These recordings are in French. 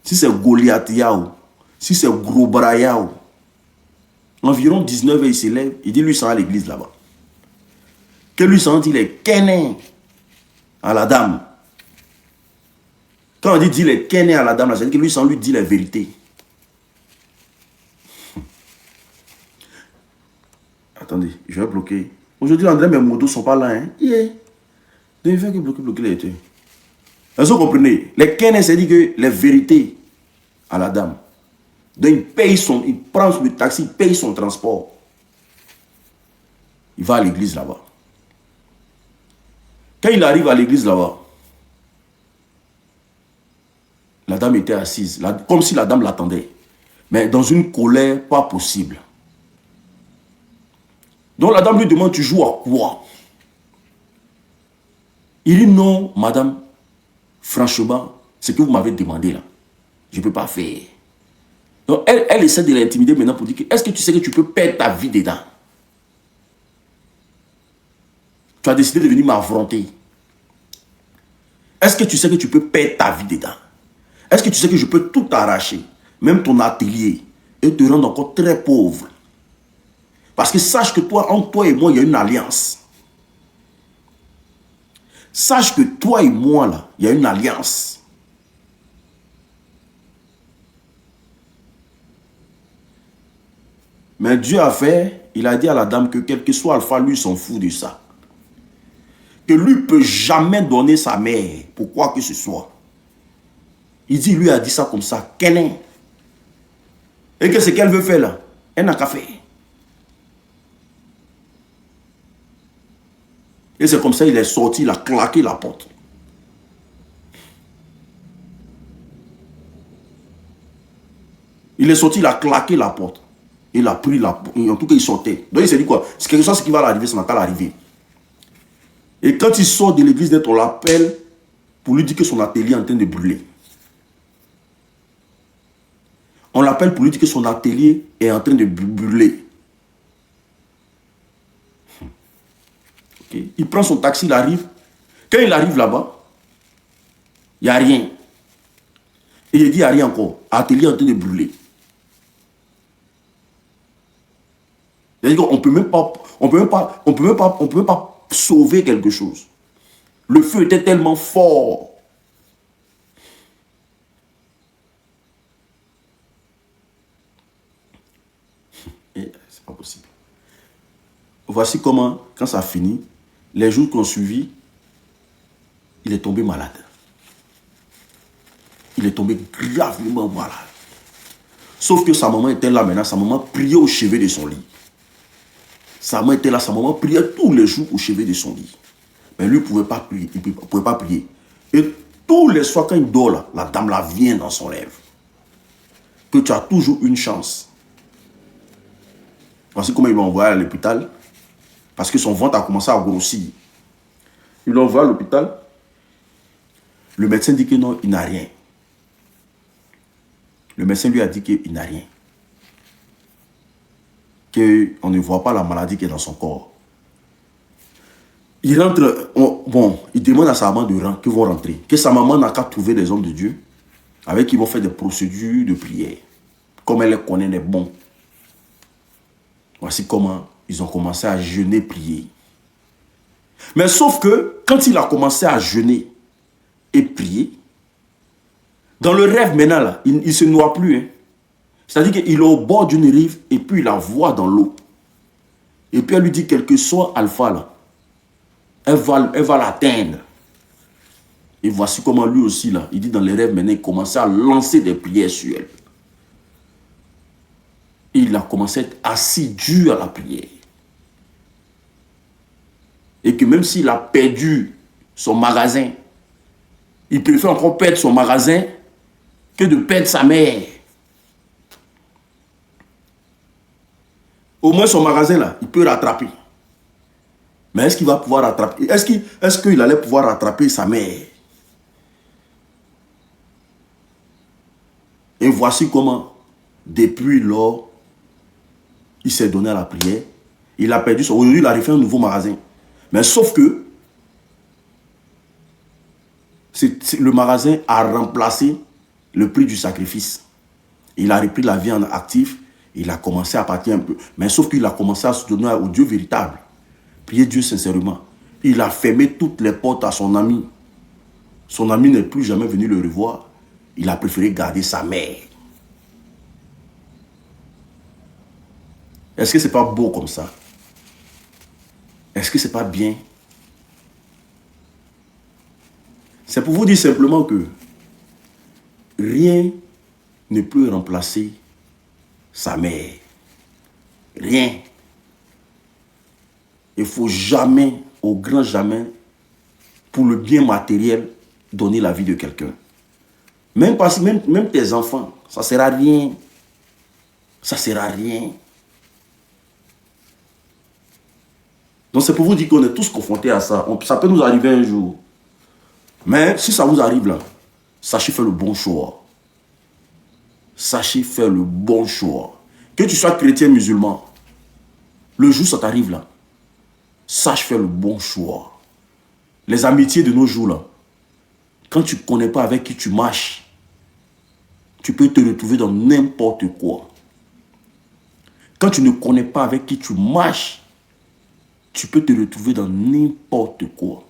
si c'est Goliath Yao, si c'est Gros Brayao, environ 19 heures, il s'élève, il dit lui s'en à l'église là-bas. Que lui s'en dit les kénés à la dame. Quand on dit les kénés à la dame, c'est-à-dire que lui s'en lui dit la vérité. Attendez, je vais bloquer. Aujourd'hui, André, mes motos ne sont pas là. Hein? Yeah. Donc, il fait que bloquer les trucs. Est-ce que vous comprenez? Les kénés, c'est-à-dire que les vérités à la dame. Donc, il prend le taxi, il paye son transport. Il va à l'église là-bas. Quand il arrive à l'église là-bas, la dame était assise, comme si la dame l'attendait. Mais dans une colère pas possible. Donc la dame lui demande, tu joues à quoi? Il dit, non, madame, franchement, ce que vous m'avez demandé là, je ne peux pas faire. Donc elle essaie de l'intimider maintenant pour dire, est-ce que tu sais que tu peux perdre ta vie dedans? Tu as décidé de venir m'affronter. Est-ce que tu sais que tu peux perdre ta vie dedans? Est-ce que tu sais que je peux tout arracher, même ton atelier, et te rendre encore très pauvre? Parce que sache que entre toi et moi, il y a une alliance. Sache que toi et moi, là, il y a une alliance. Mais Dieu a fait, il a dit à la dame que quel que soit Alpha, lui s'en fout de ça. Que lui ne peut jamais donner sa mère pour quoi que ce soit. Il dit, lui a dit ça comme ça. Kené. Et que ce qu'elle veut faire là, elle n'a qu'à faire. Et c'est comme ça il est sorti, il a claqué la porte. Il est sorti, il a claqué la porte. Il a pris la porte. En tout cas, il sortait. Donc il s'est dit quoi? C'est quelque chose qui va l'arriver, ça n'a qu'à l'arriver. Et quand il sort de l'église, on l'appelle pour lui dire que son atelier est en train de brûler. On l'appelle pour lui dire que son atelier est en train de brûler. Okay. Il prend son taxi, il arrive. Quand il arrive là-bas, il n'y a rien. Et il dit, il n'y a rien encore. L'atelier est en train de brûler. C'est-à-dire qu'on ne peut même pas sauver quelque chose. Le feu était tellement fort. C'est pas possible. Voici comment, quand ça finit, les jours qui ont suivi, il est tombé malade. Il est tombé gravement malade. Sauf que sa maman était là maintenant, sa maman priait au chevet de son lit. Sa maman était là, sa maman priait tous les jours au chevet de son lit. Mais lui ne pouvait pas prier, il ne pouvait pas prier. Et tous les soirs quand il dort là, la dame là vient dans son rêve. Que tu as toujours une chance. Voici comment il l'a envoyé à l'hôpital. Parce que son ventre a commencé à grossir. Il l'a envoyé à l'hôpital. Le médecin dit que non, il n'a rien. Le médecin lui a dit qu'il n'a rien. Qu'on ne voit pas la maladie qui est dans son corps. Il rentre, il demande à sa maman qu'ils vont rentrer. Que sa maman n'a qu'à trouver des hommes de Dieu avec qui vont faire des procédures de prière. Comme elle les connaît, les bons. Voici comment ils ont commencé à jeûner, prier. Mais sauf que, quand il a commencé à jeûner et prier, dans le rêve maintenant, là, il ne se noie plus. Hein. C'est-à-dire qu'il est au bord d'une rive et puis il la voit dans l'eau. Et puis elle lui dit, quel que soit Alpha, là, elle va l'atteindre. Et voici comment lui aussi, là, il dit dans les rêves maintenant, il commençait à lancer des prières sur elle. Et il a commencé à être assidu à la prière. Et que même s'il a perdu son magasin, il préfère encore perdre son magasin que de perdre sa mère. Au moins son magasin là, il peut rattraper. Mais est-ce qu'il va pouvoir rattraper? Est-ce qu'il allait pouvoir rattraper sa mère? Et voici comment, depuis lors, il s'est donné à la prière. Il a perdu son... Aujourd'hui, il a refait un nouveau magasin. Mais sauf que le magasin a remplacé le prix du sacrifice. Il a repris la vie en actif. Il a commencé à partir un peu. Mais sauf qu'il a commencé à se donner au Dieu véritable. Prier Dieu sincèrement. Il a fermé toutes les portes à son ami. Son ami n'est plus jamais venu le revoir. Il a préféré garder sa mère. Est-ce que ce n'est pas beau comme ça? Est-ce que ce n'est pas bien? C'est pour vous dire simplement que rien ne peut remplacer sa mère. Rien. Il ne faut jamais, au grand jamais, pour le bien matériel, donner la vie de quelqu'un. Même tes enfants, ça ne sert à rien. Ça ne sert à rien. Donc c'est pour vous dire qu'on est tous confrontés à ça. Ça peut nous arriver un jour. Mais si ça vous arrive là, sachez faire le bon choix. Sachez faire le bon choix. Que tu sois chrétien, musulman, le jour où ça t'arrive là, sache faire le bon choix. Les amitiés de nos jours là, quand tu ne connais pas avec qui tu marches, tu peux te retrouver dans n'importe quoi. Quand tu ne connais pas avec qui tu marches, tu peux te retrouver dans n'importe quoi.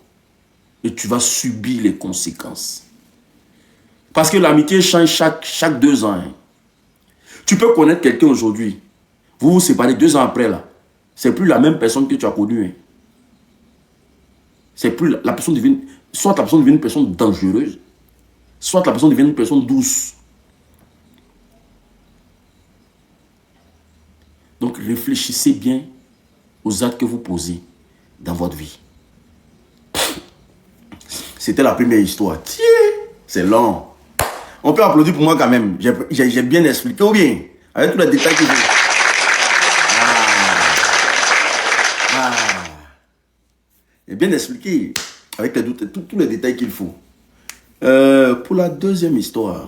Et tu vas subir les conséquences. Parce que l'amitié change chaque 2 ans. Hein. Tu peux connaître quelqu'un aujourd'hui. Vous vous séparez 2 ans après là. C'est plus la même personne que tu as connue. Hein. C'est plus la personne devient. Soit la personne devient une personne dangereuse, soit la personne devient une personne douce. Donc réfléchissez bien aux actes que vous posez dans votre vie. C'était la première histoire. C'est long. On peut applaudir pour moi quand même. J'ai bien expliqué, ou bien, avec tous les détails que j'ai. J'ai bien expliqué, avec tous les détails qu'il faut. Pour la deuxième histoire. De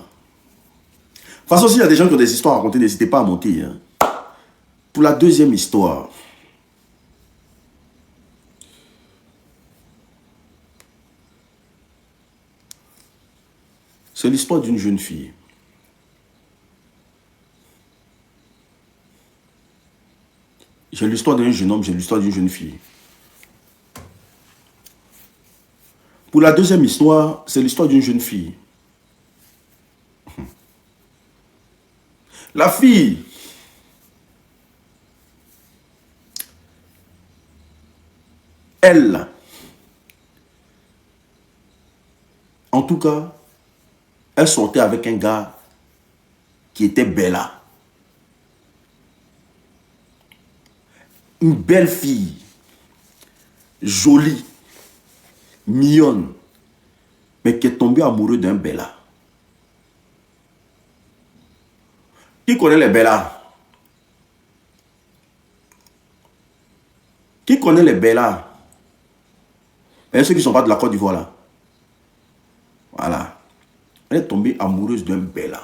toute façon, s'il y a des gens qui ont des histoires à raconter, n'hésitez pas à monter. Hein. Pour la deuxième histoire. C'est l'histoire d'une jeune fille. J'ai l'histoire d'un jeune homme, j'ai l'histoire d'une jeune fille. Pour la deuxième histoire, c'est l'histoire d'une jeune fille. La fille, elle, en tout cas, elle sortait avec un gars qui était Bella. Une belle fille, jolie, mignonne, mais qui est tombée amoureuse d'un Bella. Qui connaît les Bellas? Qui connaît les Bellas? Et ceux qui ne sont pas de la Côte d'Ivoire là. Voilà. Elle est tombée amoureuse d'un Bella.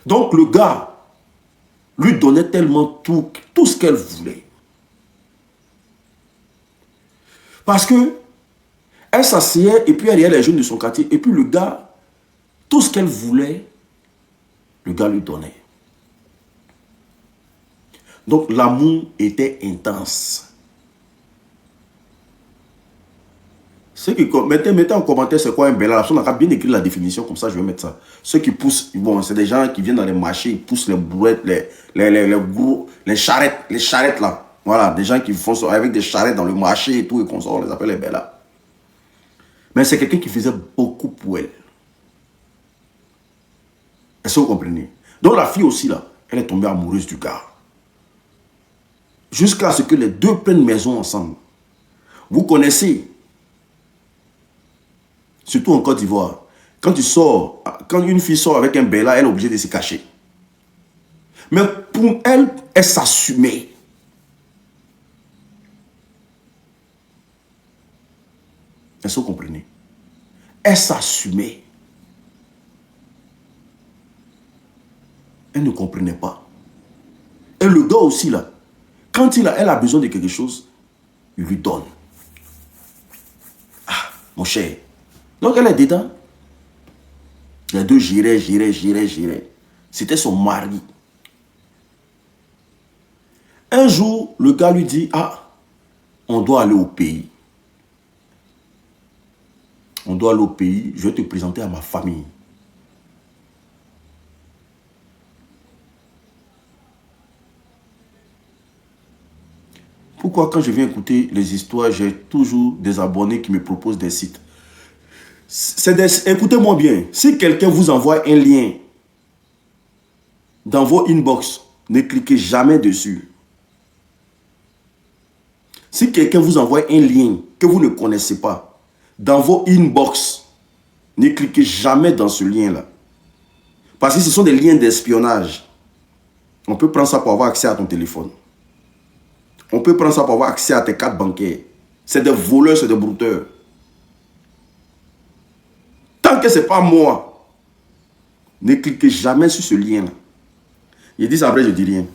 Donc le gars lui donnait tellement tout ce qu'elle voulait. Parce que elle s'asseyait et puis elle riait les jeunes de son quartier. Et puis le gars, tout ce qu'elle voulait, le gars lui donnait. Donc l'amour était intense. Ceux qui mettez en commentaire c'est quoi un Bella. La personne a bien écrit la définition, comme ça je vais mettre ça. Ceux qui poussent, bon, c'est des gens qui viennent dans les marchés, ils poussent les brouettes, les charrettes là. Voilà, des gens qui font avec des charrettes dans le marché et tout, et comme ça on les appelle les Bella. Mais c'est quelqu'un qui faisait beaucoup pour elle. Est-ce que vous comprenez? Donc la fille aussi là, elle est tombée amoureuse du gars. Jusqu'à ce que les deux prennent maison ensemble. Vous connaissez, surtout en Côte d'Ivoire, quand une fille sort avec un Bella, elle est obligée de se cacher. Mais pour elle, elle s'assumait. Est-ce que vous comprenez? Elle s'assumait. Elle ne comprenait pas. Et le gars aussi là, quand elle a besoin de quelque chose, il lui donne. Ah, mon cher. Donc elle est dedans. Les deux géraient. C'était son mari. Un jour, le gars lui dit, ah, on doit aller au pays. On doit aller au pays, je vais te présenter à ma famille. Pourquoi quand je viens écouter les histoires, j'ai toujours des abonnés qui me proposent des sites. Écoutez-moi bien, si quelqu'un vous envoie un lien dans vos inbox, ne cliquez jamais dessus. Si quelqu'un vous envoie un lien que vous ne connaissez pas, dans vos inbox, ne cliquez jamais dans ce lien-là. Parce que ce sont des liens d'espionnage. On peut prendre ça pour avoir accès à ton téléphone. On peut prendre ça pour avoir accès à tes cartes bancaires. C'est des voleurs, c'est des brouteurs. Tant que ce n'est pas moi, ne cliquez jamais sur ce lien-là. Ils disent après, je dis rien.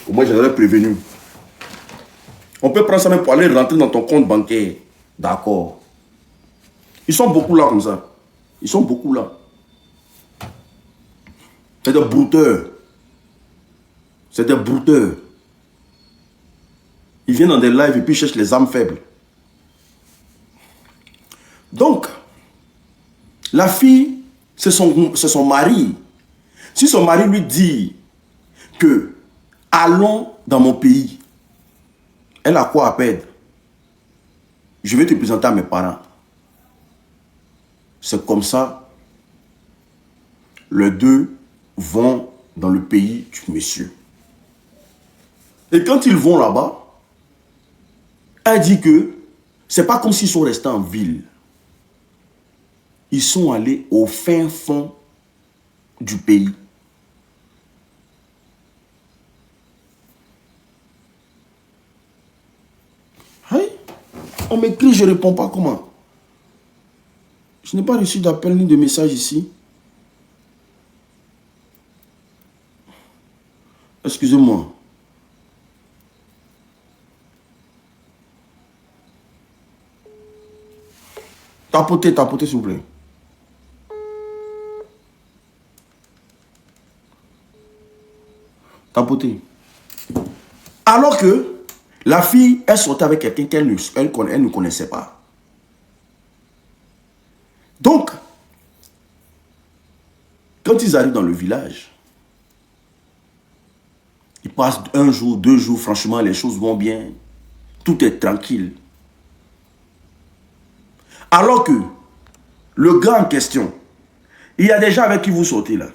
Au moins, j'aurais prévenu. On peut prendre ça même pour aller rentrer dans ton compte bancaire. D'accord. Ils sont beaucoup là comme ça. Ils sont beaucoup là. C'est des brouteurs. C'est des brouteurs. Ils viennent dans des lives et puis ils cherchent les âmes faibles. Donc, la fille, c'est son mari. Si son mari lui dit que allons dans mon pays, elle a quoi à perdre? Je vais te présenter à mes parents. C'est comme ça, les deux vont dans le pays du monsieur. Et quand ils vont là-bas, elle dit que c'est pas comme s'ils sont restés en ville. Ils sont allés au fin fond du pays. Hey, on m'écrit, je ne réponds pas. Comment? Je n'ai pas reçu d'appel ni de message ici. Excusez-moi. Tapotez, s'il vous plaît. Tapotez. Alors que la fille, elle sortait avec quelqu'un qu'elle ne connaissait pas. Donc, quand ils arrivent dans le village, ils passent un jour, 2 jours, franchement, les choses vont bien. Tout est tranquille. Alors que le gars en question, il y a des gens avec qui vous sortez là.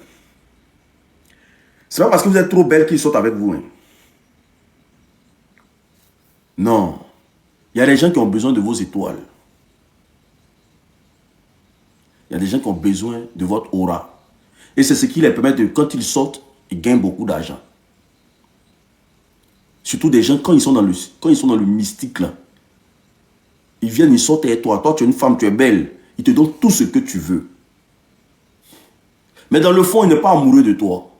C'est pas parce que vous êtes trop belle qu'ils sortent avec vous. Hein. Non. Il y a des gens qui ont besoin de vos étoiles. Il y a des gens qui ont besoin de votre aura. Et c'est ce qui les permet de, quand ils sortent, ils gagnent beaucoup d'argent. Surtout des gens, quand ils sont dans le mystique là, ils viennent, ils sortent avec toi. Toi, tu es une femme, tu es belle. Ils te donnent tout ce que tu veux. Mais dans le fond, il n'est pas amoureux de toi.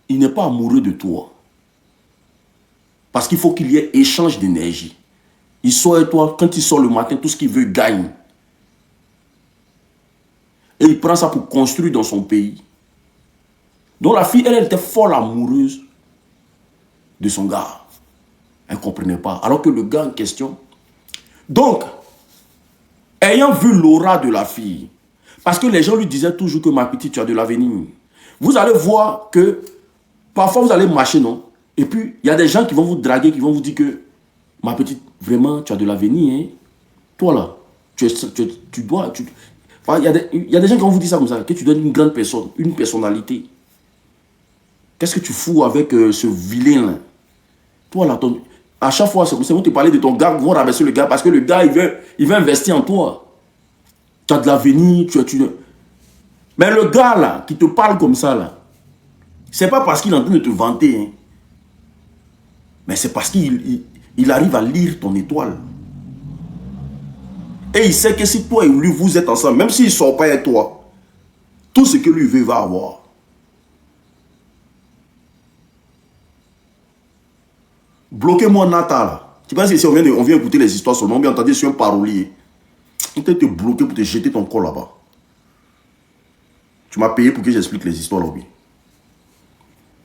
Il n'est pas amoureux de toi. Parce qu'il faut qu'il y ait échange d'énergie. Il sort avec toi, quand il sort le matin, tout ce qu'il veut, gagne. Et il prend ça pour construire dans son pays. Donc la fille, elle était folle amoureuse de son gars. Elle ne comprenait pas. Alors que le gars en question... Donc, ayant vu l'aura de la fille, parce que les gens lui disaient toujours que ma petite, tu as de l'avenir. Vous allez voir que parfois vous allez marcher, non? Et puis, il y a des gens qui vont vous draguer, qui vont vous dire que ma petite, vraiment, tu as de l'avenir. Hein? Toi là, tu dois... Enfin, il y a des gens qui vont vous dire ça comme ça, que tu dois être une grande personne, une personnalité. Qu'est-ce que tu fous avec ce vilain là? Toi là, à chaque fois, c'est vous te parler de ton gars, vous rabaisser le gars, parce que le gars, il veut investir en toi. Tu as de l'avenir, Mais le gars là, qui te parle comme ça là, c'est pas parce qu'il est en train de te vanter, hein, mais c'est parce qu'il arrive à lire ton étoile. Et il sait que si toi et lui, vous êtes ensemble, même s'il ne sort pas avec toi, tout ce que lui veut, il va avoir. Bloquez-moi Nata là. Tu penses que si on vient écouter les histoires seulement, on vient entendre sur un parolier. Il peut te bloquer pour te jeter ton corps là-bas. Tu m'as payé pour que j'explique les histoires là, oui.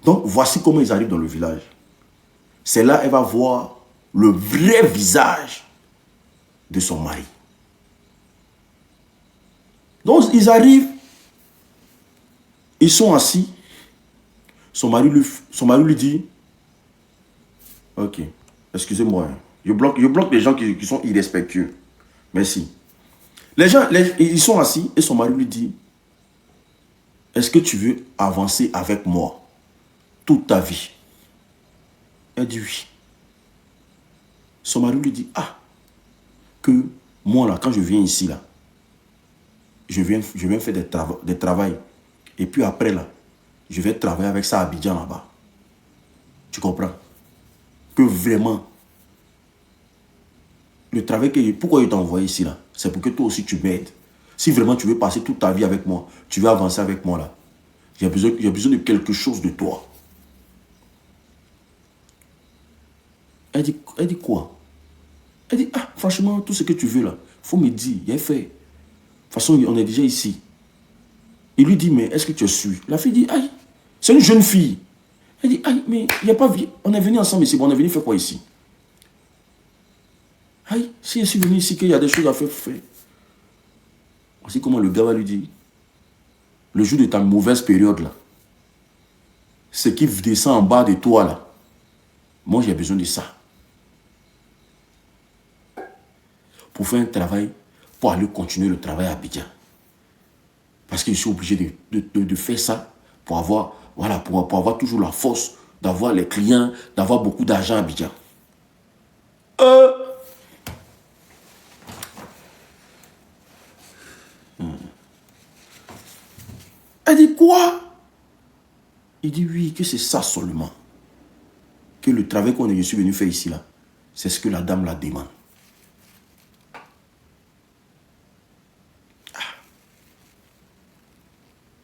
Donc, voici comment ils arrivent dans le village. C'est là elle va voir le vrai visage de son mari. Donc, ils arrivent, ils sont assis. Son mari lui dit, ok, excusez-moi, je bloque les gens qui sont irrespectueux. Merci. Les gens, ils sont assis et son mari lui dit, est-ce que tu veux avancer avec moi toute ta vie? Elle dit oui. Son mari lui dit, ah, que moi là, quand je viens ici là, je viens faire des travails. Et puis après là, je vais travailler avec ça à Abidjan là-bas. Tu comprends? Que vraiment, le travail pourquoi il t'a envoyé ici là, c'est pour que toi aussi tu m'aides. Si vraiment tu veux passer toute ta vie avec moi, tu veux avancer avec moi là, j'ai besoin de quelque chose de toi. Elle dit quoi? Elle dit, ah, franchement, tout ce que tu veux là, faut me dire, il est fait. De toute façon, on est déjà ici. Il lui dit, mais est-ce que tu es sûr? La fille dit, aïe, c'est une jeune fille. Elle dit, aïe, mais il n'y a pas vie. On est venu ensemble ici, on est venu faire quoi ici? Aïe, si je suis venu ici, qu'il y a des choses à faire. Voici comment le gars va lui dire, le jour de ta mauvaise période là, ce qui descend en bas de toi là, moi j'ai besoin de ça. Pour faire un travail, pour aller continuer le travail à Abidjan. Parce que je suis obligé de faire ça pour avoir, voilà, pour avoir toujours la force d'avoir les clients, d'avoir beaucoup d'argent à Abidjan. Elle dit quoi? Il dit oui, que c'est ça seulement. Que le travail je suis venu faire ici là, c'est ce que la dame la demande.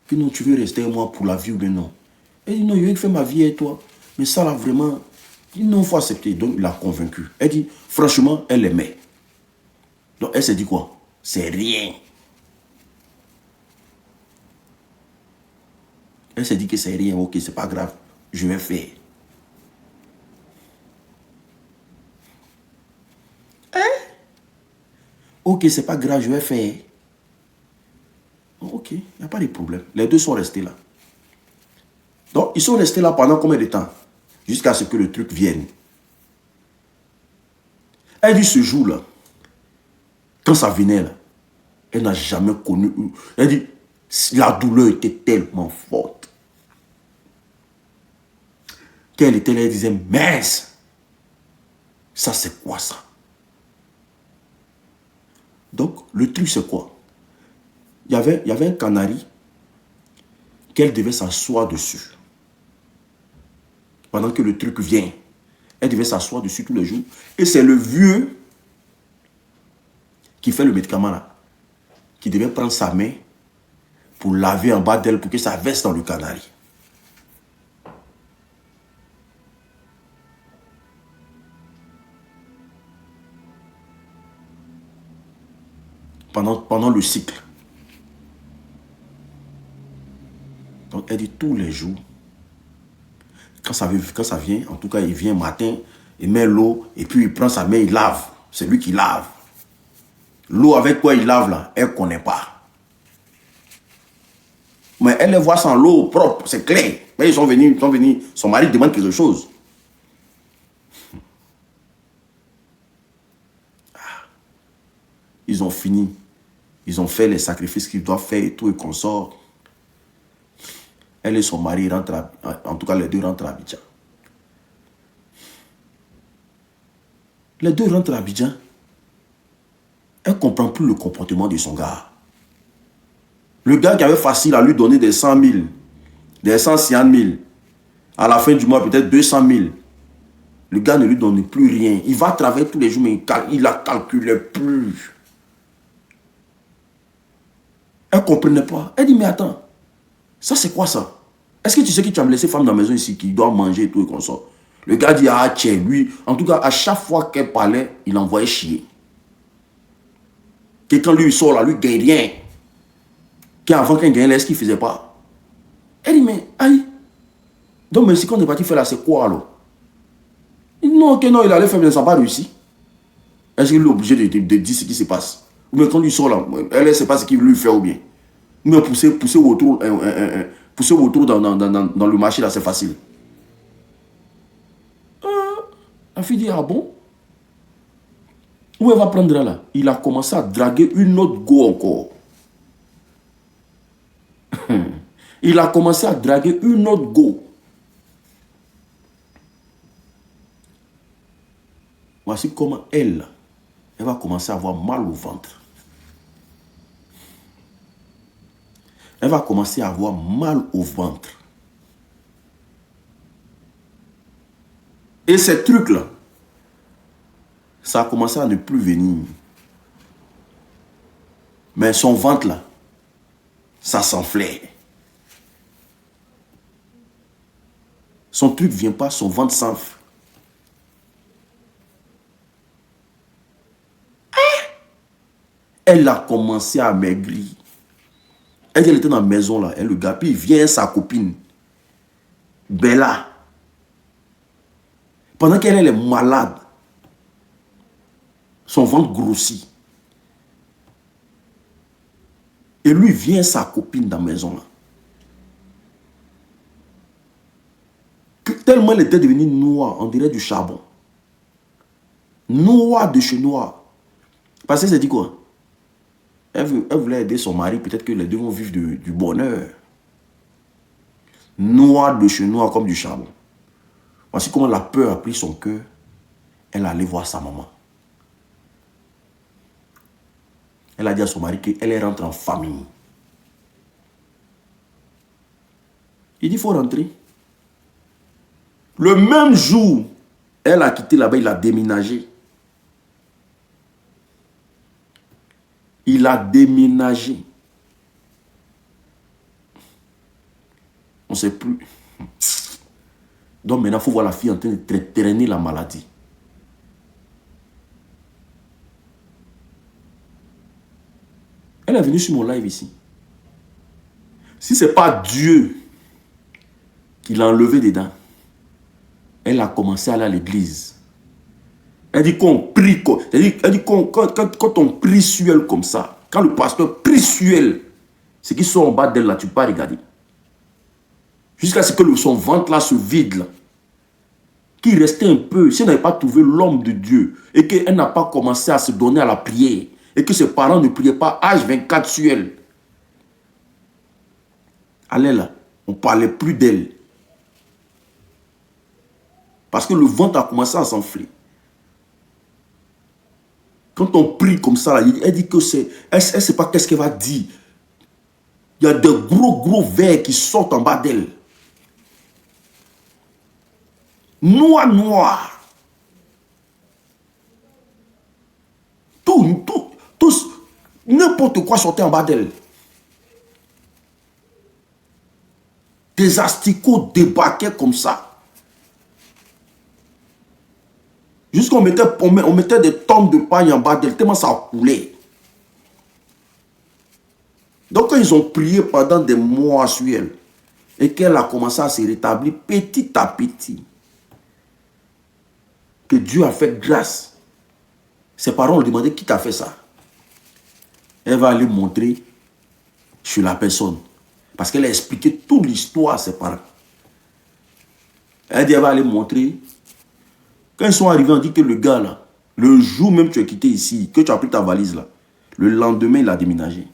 Que non, tu veux rester avec moi pour la vie ou bien non? Elle dit non, je vais faire ma vie avec toi. Mais ça là vraiment, il non, il faut accepter. Donc il l'a convaincu. Elle dit, franchement, elle l'aimait. Donc elle s'est dit quoi? C'est rien. Elle s'est dit que c'est rien, ok, c'est pas grave, je vais faire. Hein? Ok, c'est pas grave, je vais faire. Ok, il n'y a pas de problème. Les deux sont restés là. Donc, ils sont restés là pendant combien de temps? Jusqu'à ce que le truc vienne. Elle dit ce jour-là, quand ça venait là, elle n'a jamais connu. Elle dit, la douleur était tellement forte. Qu'elle était là, elle disait, mince, ça c'est quoi ça? Donc, le truc c'est quoi? Il y avait un canari qu'elle devait s'asseoir dessus. Pendant que le truc vient, elle devait s'asseoir dessus tous les jours. Et c'est le vieux qui fait le médicament là, qui devait prendre sa main pour laver en bas d'elle pour que ça verse dans le canari. Pendant le cycle. Donc elle dit tous les jours, quand ça vient, en tout cas il vient matin, il met l'eau et puis il prend sa main, il lave. C'est lui qui lave. L'eau avec quoi il lave là, elle ne connaît pas. Mais elle les voit sans l'eau propre, c'est clair. Mais ils sont venus, son mari demande quelque chose. Ils ont fini. Ils ont fait les sacrifices qu'ils doivent faire et tout et qu'on sort. Elle et son mari rentrent, en tout cas les deux rentrent à Abidjan. Les deux rentrent à Abidjan. Elle ne comprend plus le comportement de son gars. Le gars qui avait facile à lui donner des 100 000, des 150 000, à la fin du mois peut-être 200 000. Le gars ne lui donne plus rien. Il va travailler tous les jours, mais il ne la calculait plus. Elle ne comprenait pas. Elle dit, mais attends, ça c'est quoi ça? Est-ce que tu sais que tu as me laissé femme dans la maison ici qui doit manger et tout et qu'on sort? Le gars dit, ah tiens, lui, en tout cas, à chaque fois qu'elle parlait, il envoyait chier. Et quand lui il sort là, lui ne gagne rien. Qu'avant qu'elle gagne, est-ce qu'il ne faisait pas? Elle dit, mais aïe. Donc, mais si quand on est parti faire là, c'est quoi alors? Non, que non, il allait faire, mais ça n'a pas réussi. Est-ce qu'il est obligé de dire ce qui se passe? Ou bien quand il sort là, elle ne sait pas ce qu'il veut lui faire ou bien. Ou bien pousser autour, pousser autour dans le marché là, c'est facile. La fille dit, ah bon? Où elle va prendre là? Il a commencé à draguer une autre go encore. Il a commencé à draguer une autre go. Voici comment elle va commencer à avoir mal au ventre. Elle va commencer à avoir mal au ventre. Et ces trucs-là, ça a commencé à ne plus venir. Mais son ventre-là, ça s'enflait. Son truc ne vient pas, son ventre s'enfle. Elle a commencé à maigrir. Elle était dans la maison là, et le gars, puis il vient sa copine, Bella. Pendant qu'elle est malade, son ventre grossit. Et lui vient sa copine dans la maison là. Tellement elle était devenue noire, on dirait du charbon. Noire de chez noir. Parce qu'elle s'est dit quoi? Elle voulait aider son mari, peut-être que les deux vont vivre du bonheur. Noir de chez noir comme du charbon. Voici comment la peur a pris son cœur. Elle allait voir sa maman. Elle a dit à son mari qu'elle rentre en famille. Il dit, il faut rentrer. Le même jour, elle a quitté là-bas, il a déménagé. Il a déménagé. On ne sait plus. Donc maintenant, il faut voir la fille en train de traîner la maladie. Elle est venue sur mon live ici. Si ce n'est pas Dieu qui l'a enlevé dedans, elle a commencé à aller à l'église. Elle dit qu'on prie, elle dit quand on prie sur elle comme ça, quand le pasteur prie sur elle, ce qui sont en bas d'elle là, tu peux pas regarder. Jusqu'à ce que son ventre là se vide là. Qu'il restait un peu, si elle n'avait pas trouvé l'homme de Dieu, et qu'elle n'a pas commencé à se donner à la prière, et que ses parents ne priaient pas H24 sur elle. Allez là, on ne parlait plus d'elle. Parce que le ventre a commencé à s'enfler. Quand on prie comme ça, là, elle dit que c'est... Elle ne sait pas qu'est-ce qu'elle va dire. Il y a de gros vers qui sortent en bas d'elle. Noir. Tous, n'importe quoi sortait en bas d'elle. Des asticots débarquaient comme ça. Jusqu'on mettait des tonnes de paille en bas d'elle, tellement ça coulait. Donc quand ils ont prié pendant des mois sur elle, et qu'elle a commencé à se rétablir petit à petit, que Dieu a fait grâce, ses parents ont demandé qui t'a fait ça. Elle va aller montrer sur la personne. Parce qu'elle a expliqué toute l'histoire à ses parents. Elle dit, elle va aller montrer. Quand ils sont arrivés, on dit que le gars là, le jour même que tu as quitté ici, que tu as pris ta valise là, le lendemain, il a déménagé.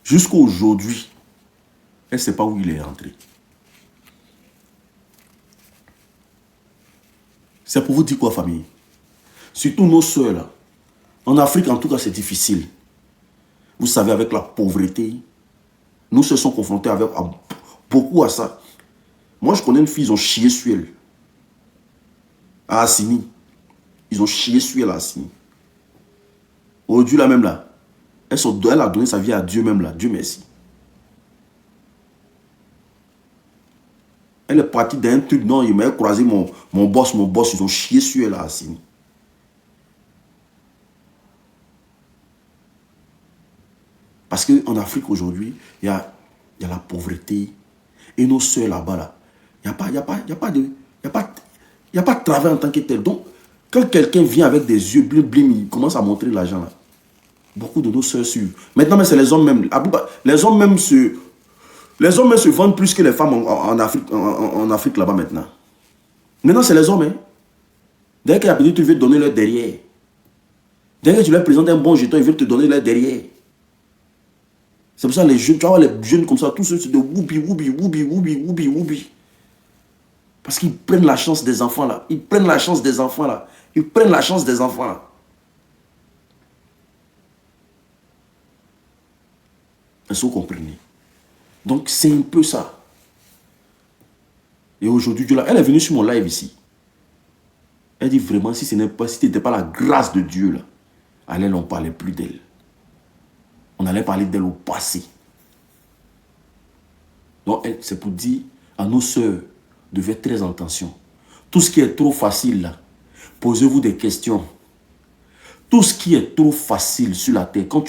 Jusqu'à aujourd'hui, elle ne sait pas où il est rentré. C'est pour vous dire quoi, famille? Surtout nos soeurs là. En Afrique, en tout cas, c'est difficile. Vous savez, avec la pauvreté, nous se sommes confrontés avec beaucoup à ça. Moi, je connais une fille, ils ont chié sur elle. À Assini. Ils ont chié sur elle à Assini. Aujourd'hui, là même là, elle a donné sa vie à Dieu même là. Dieu merci. Elle est partie d'un truc, non, il m'a croisé mon boss, ils ont chié sur elle à Assini. Parce Parce qu'en Afrique aujourd'hui, il y a la pauvreté. Et nos soeurs là-bas, là, il n'y a pas de travail en tant que tel. Donc, quand quelqu'un vient avec des yeux blim blim, il commence à montrer l'argent là. Beaucoup de nos soeurs suivent. Maintenant, mais c'est les hommes même. Les hommes même se vendent plus que les femmes en Afrique là-bas maintenant. Maintenant, c'est les hommes. Hein. Dès qu'il y a petit, tu veux te donner leur derrière. Dès que tu leur présentes un bon jeton, ils veulent te donner leur derrière. C'est pour ça les jeunes, tu vois les jeunes comme ça, tous ceux c'est de woubi. Parce qu'ils prennent la chance des enfants là. Ils prennent la chance des enfants là. Ils prennent la chance des enfants là. Est-ce que vous comprenez? Donc c'est un peu ça. Et aujourd'hui, elle est venue sur mon live ici. Elle dit vraiment, si ce n'était pas la grâce de Dieu là, allez, on ne parlait plus d'elle. On allait parler d'elle au passé. Donc, c'est pour dire à nos sœurs de faire très attention. Tout ce qui est trop facile, là, posez-vous des questions. Tout ce qui est trop facile sur la terre, quand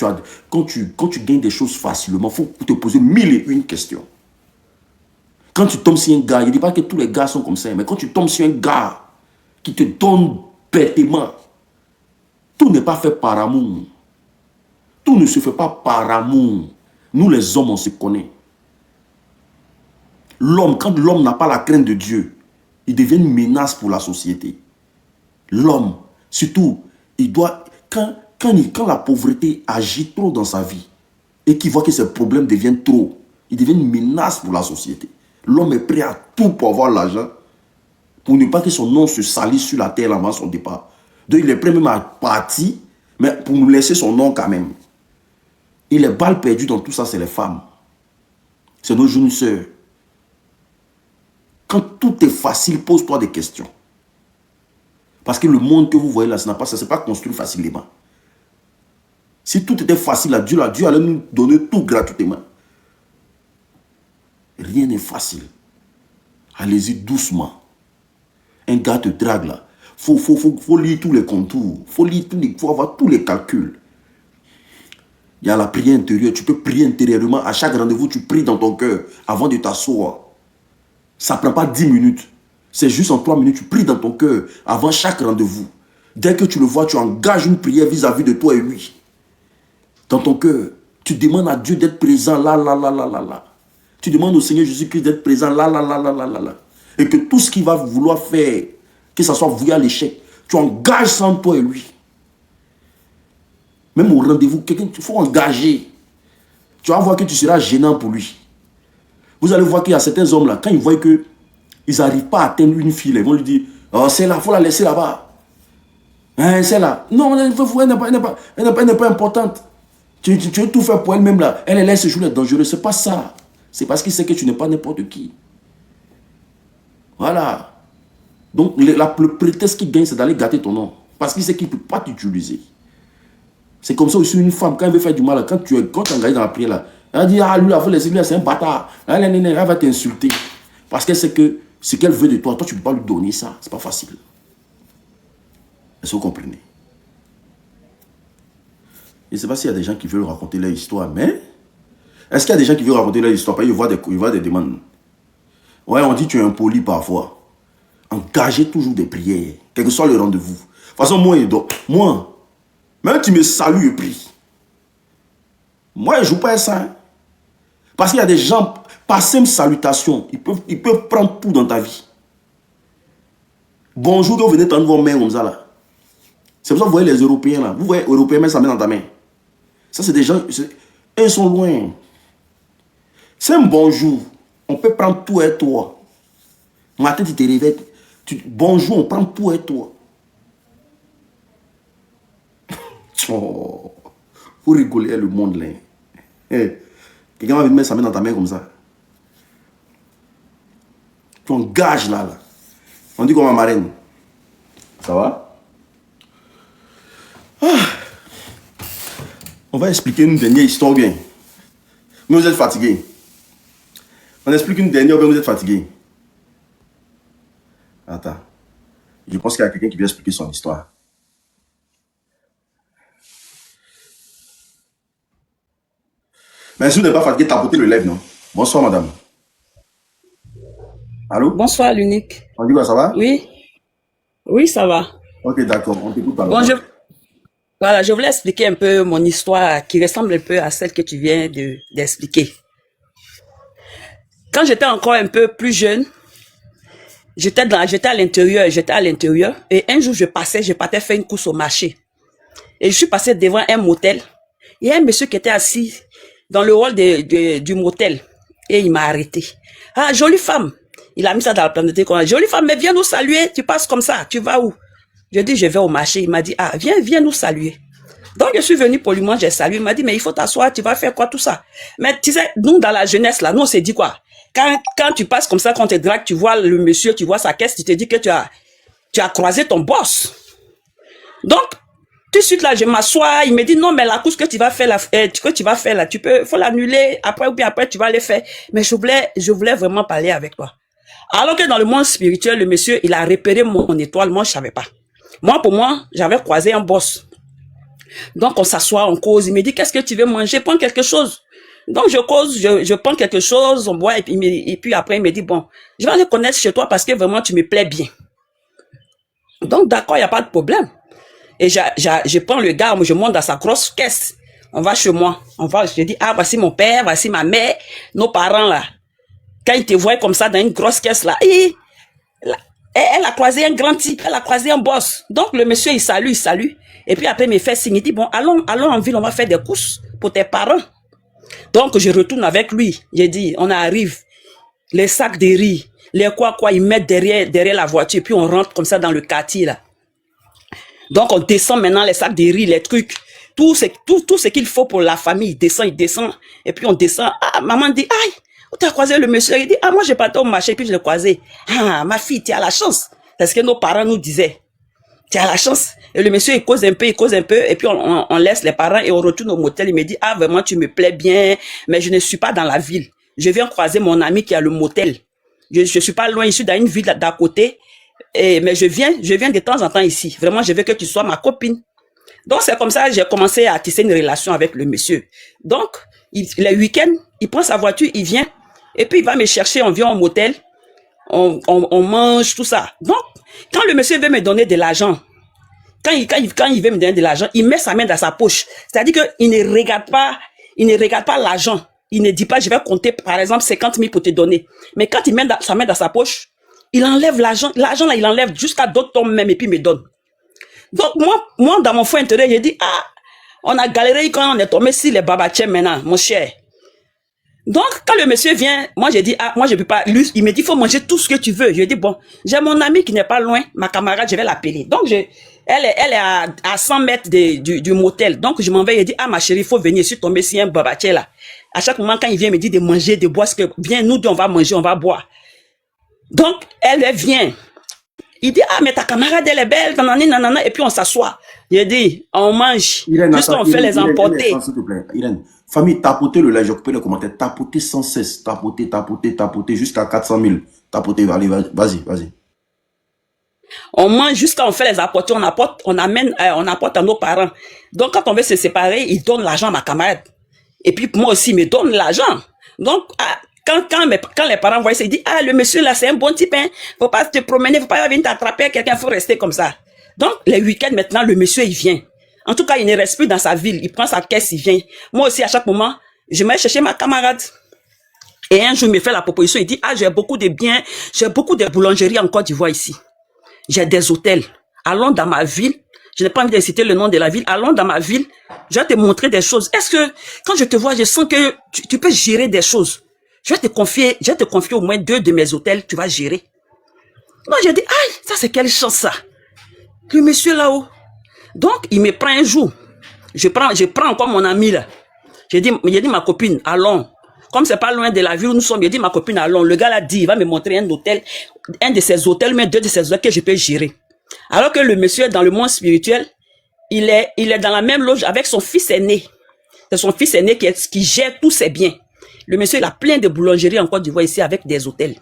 tu gagnes des choses facilement, il faut te poser 1001 questions. Quand tu tombes sur un gars, je ne dis pas que tous les gars sont comme ça, mais quand tu tombes sur un gars qui te donne bêtement, tout n'est pas fait par amour. Tout ne se fait pas par amour. Nous les hommes, on se connaît. L'homme, quand l'homme n'a pas la crainte de Dieu, il devient une menace pour la société. L'homme, surtout, il doit, quand la pauvreté agit trop dans sa vie et qu'il voit que ses problèmes deviennent trop, il devient une menace pour la société. L'homme est prêt à tout pour avoir l'argent, pour ne pas que son nom se salisse sur la terre avant son départ. Donc il est prêt même à partir, mais pour nous laisser son nom quand même. Et les balles perdues dans tout ça, c'est les femmes. C'est nos jeunes sœurs. Quand tout est facile, pose-toi des questions. Parce que le monde que vous voyez là, ça ne s'est pas construit facilement. Si tout était facile, là, Dieu allait nous donner tout gratuitement. Rien n'est facile. Allez-y doucement. Un gars te drague là. Faut lire tous les contours. Faut avoir tous les calculs. Il y a la prière intérieure. Tu peux prier intérieurement. À chaque rendez-vous, tu pries dans ton cœur avant de t'asseoir. Ça ne prend pas 10 minutes. C'est juste en 3 minutes. Tu pries dans ton cœur avant chaque rendez-vous. Dès que tu le vois, tu engages une prière vis-à-vis de toi et lui. Dans ton cœur, tu demandes à Dieu d'être présent là. Tu demandes au Seigneur Jésus-Christ d'être présent là. Et que tout ce qu'il va vouloir faire, que ça soit voué à l'échec, tu engages sans toi et lui. Même au rendez-vous, il faut engager. Tu vas voir que tu seras gênant pour lui. Vous allez voir qu'il y a certains hommes là, quand ils voient qu'ils n'arrivent pas à atteindre une fille, ils vont lui dire, oh, c'est là, il faut la laisser là-bas. Hein, c'est là. Non, elle n'est pas importante. Tu veux tout faire pour elle-même là. Elle laisse ce jour-là dangereux. Ce n'est pas ça. C'est parce qu'il sait que tu n'es pas n'importe qui. Voilà. Donc, le prétexte qu'il gagne, c'est d'aller gâter ton nom. Parce qu'il sait qu'il ne peut pas t'utiliser. C'est comme ça aussi une femme, quand elle veut faire du mal, quand tu engages dans la prière là, elle dit, ah lui, c'est un bâtard. Elle va t'insulter. Parce qu'elle sait que ce qu'elle veut de toi, toi tu ne peux pas lui donner ça. C'est pas facile. Est-ce que vous comprenez? Je ne sais pas s'il y a des gens qui veulent raconter leur histoire, mais est-ce qu'il y a des gens qui veulent raconter leur histoire? Parce qu'ils voient des demandes. Ouais, on dit que tu es impoli parfois. Engagez toujours des prières, quel que soit le rendez-vous. De toute façon, moi, même tu me salues et prie. Moi, je ne joue pas à ça. Hein. Parce qu'il y a des gens, par simple salutation, ils peuvent prendre tout dans ta vie. Bonjour, quand vous venez tendre vos mains comme ça là. C'est pour ça que vous voyez les Européens là. Vous voyez les Européens mettre sa main dans ta main. Ça, c'est des gens, ils sont loin. C'est un bonjour. On peut prendre tout et toi. Matin, tu te réveilles. Bonjour, on prend tout et toi. Oh, vous rigolez le monde là. Hey, quelqu'un va venir mettre sa main dans ta main comme ça. Tu engages là. On dit comme ma marraine. Ça va? On va expliquer une dernière histoire bien. Mais vous êtes fatigué. On explique une dernière, mais vous êtes fatigué. Attends. Je pense qu'il y a quelqu'un qui vient expliquer son histoire. Mais si vous n'êtes pas fatigué, tapotez le lèvre, non? Bonsoir, madame. Allô? Bonsoir, l'unique. On dit quoi, ça va? Oui, oui, ça va. Ok, d'accord, on t'écoute Bon, alors. voilà, je voulais expliquer un peu mon histoire qui ressemble un peu à celle que tu viens d'expliquer. Quand j'étais encore un peu plus jeune, j'étais à l'intérieur, et un jour je partais faire une course au marché. Et je suis passé devant un motel. Il y a un monsieur qui était assis dans le hall du motel. Et il m'a arrêté. Ah, jolie femme. Il a mis ça dans la planète. Jolie femme, mais viens nous saluer. Tu passes comme ça. Tu vas où? Je dis, je vais au marché. Il m'a dit, ah, viens nous saluer. Donc, je suis venu poliment, j'ai salué. Il m'a dit, mais il faut t'asseoir, tu vas faire quoi, tout ça? Mais tu sais, nous, dans la jeunesse, là, nous, on s'est dit quoi? Quand tu passes comme ça, quand tu te dragues, tu vois le monsieur, tu vois sa caisse, tu te dis que tu as croisé ton boss. Donc, tout de suite, là, je m'assois, il me dit, non, mais la course que tu vas faire là, faut l'annuler, après, ou bien après, tu vas le faire. Mais je voulais vraiment parler avec toi. Alors que dans le monde spirituel, le monsieur, il a repéré mon étoile, moi, je savais pas. Moi, pour moi, j'avais croisé un boss. Donc, on s'assoit, on cause. Il me dit, qu'est-ce que tu veux manger? Prends quelque chose. Donc, je cause, je prends quelque chose, on boit, et puis après, il me dit, bon, je vais aller connaître chez toi parce que vraiment, tu me plais bien. Donc, d'accord, il n'y a pas de problème. Et je prends le gars, je monte dans sa grosse caisse. On va chez moi. Je dis, ah, voici mon père, voici ma mère, nos parents là. Quand ils te voient comme ça dans une grosse caisse là, elle a croisé un grand type, elle a croisé un boss. Donc le monsieur, il salue. Et puis après, il me fait signe, il dit, bon, allons en ville, on va faire des courses pour tes parents. Donc je retourne avec lui. J'ai dit, on arrive, les sacs de riz, les quoi, ils mettent derrière la voiture, puis on rentre comme ça dans le quartier là. Donc, on descend maintenant les sacs de riz, les trucs, tout ce qu'il faut pour la famille. Il descend. Et puis, on descend. Ah, maman dit, aïe, où t'as croisé le monsieur? Il dit, ah, moi, j'ai parti au marché, puis je l'ai croisé. Ah, ma fille, tu as la chance. C'est ce que nos parents nous disaient. Tu as la chance. Et le monsieur, il cause un peu. Et puis, on laisse les parents et on retourne au motel. Il me dit, ah, vraiment, tu me plais bien, mais je ne suis pas dans la ville. Je viens croiser mon ami qui a le motel. Je suis pas loin, je suis dans une ville d'à côté. Mais je viens de temps en temps ici. Vraiment, je veux que tu sois ma copine. Donc, c'est comme ça que j'ai commencé à tisser une relation avec le monsieur. Donc, les week-ends, il prend sa voiture, il vient, et puis il va me chercher, on vient au motel, on mange, tout ça. Donc, quand le monsieur veut me donner de l'argent, quand il veut me donner de l'argent, il met sa main dans sa poche. C'est-à-dire qu'il ne regarde pas l'argent. Il ne dit pas, je vais compter, par exemple, 50 000 pour te donner. Mais quand il met sa main dans sa poche, il enlève l'argent. L'argent, là, il enlève jusqu'à d'autres tombes même et puis il me donne. Donc, moi, dans mon fond intérieur, j'ai dit, ah, on a galéré quand on est tombé sur les babatiens maintenant, mon cher. Donc, quand le monsieur vient, moi, j'ai dit, ah, moi, je peux pas. Lui, il me dit, il faut manger tout ce que tu veux. Je dis, bon, j'ai mon ami qui n'est pas loin, ma camarade, je vais l'appeler. Donc, elle est à 100 mètres du motel. Donc, je m'en vais, il dit, ah, ma chérie, il faut venir. Je suis tombé sur un babatien là. À chaque moment, quand il vient, il me dit de manger, de boire, viens, nous deux, on va manger, on va boire. Donc, elle vient. Il dit, ah, mais ta camarade, elle est belle, nanana, et puis on s'assoit. Il dit, on mange, juste on fait les emporter. S'il te plaît, Irène, famille, tapotez le like, j'occupe les commentaires, tapotez sans cesse, tapotez, jusqu'à 400 000. Tapotez, allez, vas-y. On mange jusqu'à on fait les apporter, on apporte à nos parents. Donc, quand on veut se séparer, il donne l'argent à ma camarade. Et puis, moi aussi, il me donne l'argent. Donc, quand les parents voient ça, ils disent, ah, le monsieur là, c'est un bon type, hein. Faut pas te promener, faut pas venir t'attraper, quelqu'un, faut rester comme ça. Donc, les week-ends, maintenant, le monsieur, il vient. En tout cas, il ne reste plus dans sa ville. Il prend sa caisse, il vient. Moi aussi, à chaque moment, je vais chercher ma camarade. Et un jour, il me fait la proposition, il dit, ah, j'ai beaucoup de biens, j'ai beaucoup de boulangeries en Côte d'Ivoire ici. J'ai des hôtels. Allons dans ma ville. Je n'ai pas envie de citer le nom de la ville. Allons dans ma ville. Je vais te montrer des choses. Est-ce que, quand je te vois, je sens que tu peux gérer des choses? Je vais te confier au moins 2 de mes hôtels, tu vas gérer. Moi, j'ai dit, aïe, ça c'est quelle chance ça. Le monsieur là-haut. Donc, il me prend un jour. Je prends encore mon ami là. J'ai dit ma copine, allons. Comme c'est pas loin de la ville où nous sommes, j'ai dit ma copine, allons. Le gars l'a dit, il va me montrer un hôtel, un de ses hôtels, mais 2 de ses hôtels que je peux gérer. Alors que le monsieur est dans le monde spirituel, il est dans la même loge avec son fils aîné. C'est son fils aîné qui gère tous ses biens. Le monsieur, il a plein de boulangeries en Côte d'Ivoire ici avec des hôtels.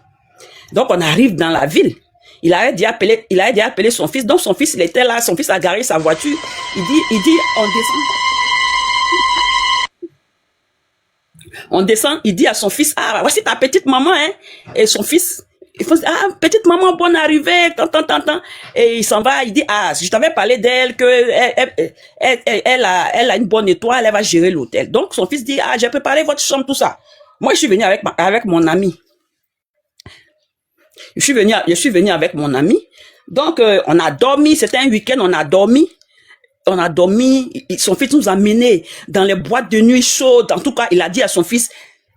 Donc, on arrive dans la ville. Il a dit appeler son fils. Donc, son fils, il était là. Son fils a garé sa voiture. Il dit, on descend. On descend, il dit à son fils, ah, voici ta petite maman, hein. Et son fils, il fait, ah, petite maman, bonne arrivée, tant. Et il s'en va, il dit, ah, je t'avais parlé d'elle, que elle a une bonne étoile, elle va gérer l'hôtel. Donc, son fils dit, ah, j'ai préparé votre chambre, tout ça. Moi, je suis venu avec mon ami. Je suis venu avec mon ami. Donc, on a dormi, c'était un week-end, on a dormi, son fils nous a menés dans les boîtes de nuit chaudes. En tout cas, il a dit à son fils,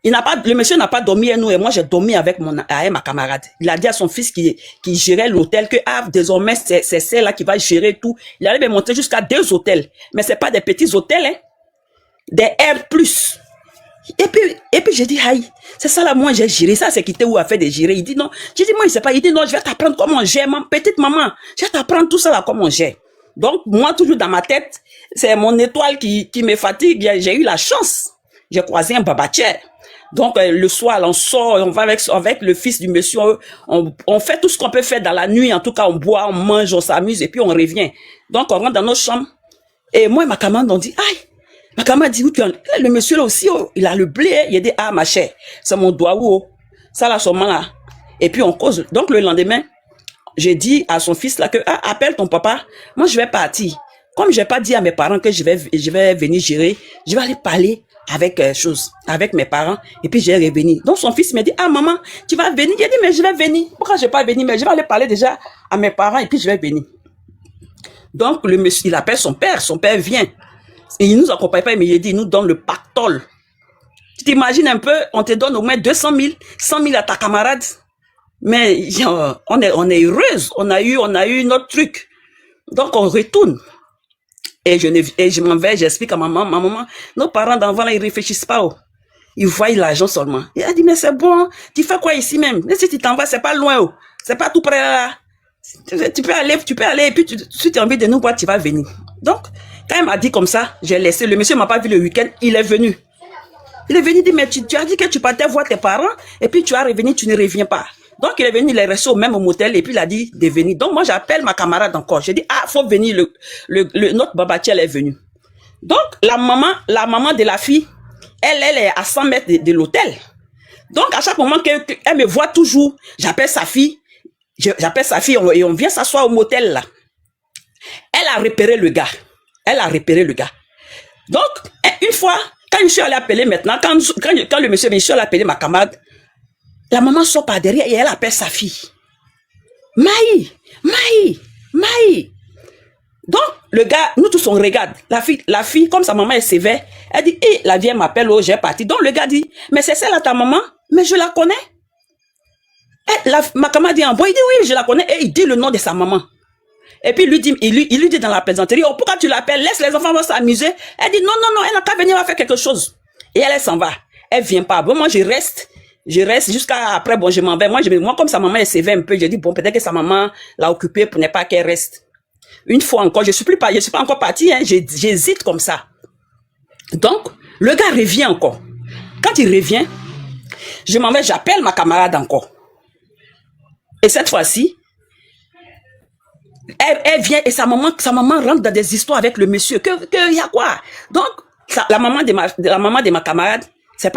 le monsieur n'a pas dormi avec nous et moi j'ai dormi avec ma camarade. Il a dit à son fils qui gérait l'hôtel que désormais c'est celle-là qui va gérer tout. Il allait me montrer jusqu'à 2 hôtels. Mais c'est pas des petits hôtels, hein. Des R+. Et puis j'ai dit, aïe, c'est ça là, moi j'ai géré ça, c'est quitté où a fait des gérer. Il dit non, j'ai dit moi il sait pas, il dit non, je vais t'apprendre comment on gère, petite maman, je vais t'apprendre tout ça là, comment on gère. Donc moi toujours dans ma tête, c'est mon étoile qui me fatigue, j'ai eu la chance, j'ai croisé un babatier. Donc le soir on sort, on va avec le fils du monsieur, on fait tout ce qu'on peut faire dans la nuit, en tout cas on boit, on mange, on s'amuse et puis on revient. Donc on rentre dans nos chambres et moi et ma camarade on dit, aïe, ma camarade dit, où tu as le monsieur là aussi, oh, il a le blé, il a dit, ah ma chère, c'est mon doigt où, ça là, ce moment là. Et puis on cause. Donc le lendemain, j'ai dit à son fils là que, ah, appelle ton papa, moi je vais partir. Comme j'ai pas dit à mes parents que je vais venir gérer, je vais aller parler avec mes parents, et puis j'ai revenu. Donc son fils me dit, ah maman, tu vas venir? J'ai dit, mais je vais venir. Pourquoi je vais pas venir? Mais je vais aller parler déjà à mes parents, et puis je vais venir. Donc le monsieur, il appelle son père vient. Et il nous accompagne pas, mais il dit, il nous donne le pactole. Tu t'imagines un peu, on te donne au moins 200 000, 100 000 à ta camarade. Mais on est heureuse, on a eu notre truc. Donc on retourne. Et je m'en vais, j'explique à ma maman, nos parents d'enfants là, ils réfléchissent pas. Oh. Ils voient l'argent seulement. Il a dit, mais c'est bon, tu fais quoi ici même? Mais si tu t'en vas, c'est pas loin, oh. C'est pas tout près là. Tu peux aller, et puis si tu as envie de nous voir, tu vas venir. Donc, quand il m'a dit comme ça, j'ai laissé. Le monsieur m'a pas vu le week-end, il est venu. Il est venu, il dit, mais tu as dit que tu partais voir tes parents, et puis tu as revenu, tu ne reviens pas. Donc, il est venu, il est resté au même motel, et puis il a dit de venir. Donc, moi, j'appelle ma camarade encore. J'ai dit, ah, faut venir, notre babatiel est venu. Donc, la maman de la fille, elle est à 100 mètres de l'hôtel. Donc, à chaque moment qu'elle me voit toujours, j'appelle sa fille, et on vient s'asseoir au motel, là. Elle a repéré le gars. Donc, une fois, quand je suis allé appeler maintenant, quand le monsieur vient, je suis allé appeler ma camarade, la maman sort par derrière et elle appelle sa fille. Maï. Donc, le gars, nous tous on regarde. La fille, comme sa maman est sévère, elle dit, la vieille m'appelle, oh, j'ai parti. Donc, le gars dit, mais c'est celle-là ta maman? Mais je la connais. Ma camarade dit, il dit, oui, je la connais. Et il dit le nom de sa maman. Et puis, il lui dit dans la plaisanterie, oh, pourquoi tu l'appelles? Laisse les enfants s'amuser. Elle dit, non, elle n'a qu'à venir, elle va faire quelque chose. Et elle s'en va. Elle vient pas. Bon, moi, je reste jusqu'à après, bon, je m'en vais. Moi, comme sa maman est sévère un peu, j'ai dit, bon, peut-être que sa maman l'a occupée pour ne pas qu'elle reste. Une fois encore, je suis pas encore partie, hein, j'hésite comme ça. Donc, le gars revient encore. Quand il revient, je m'en vais, j'appelle ma camarade encore. Et cette fois-ci, elle vient et sa maman rentre dans des histoires avec le monsieur. Que y a quoi? Donc, la maman de ma camarade, c'est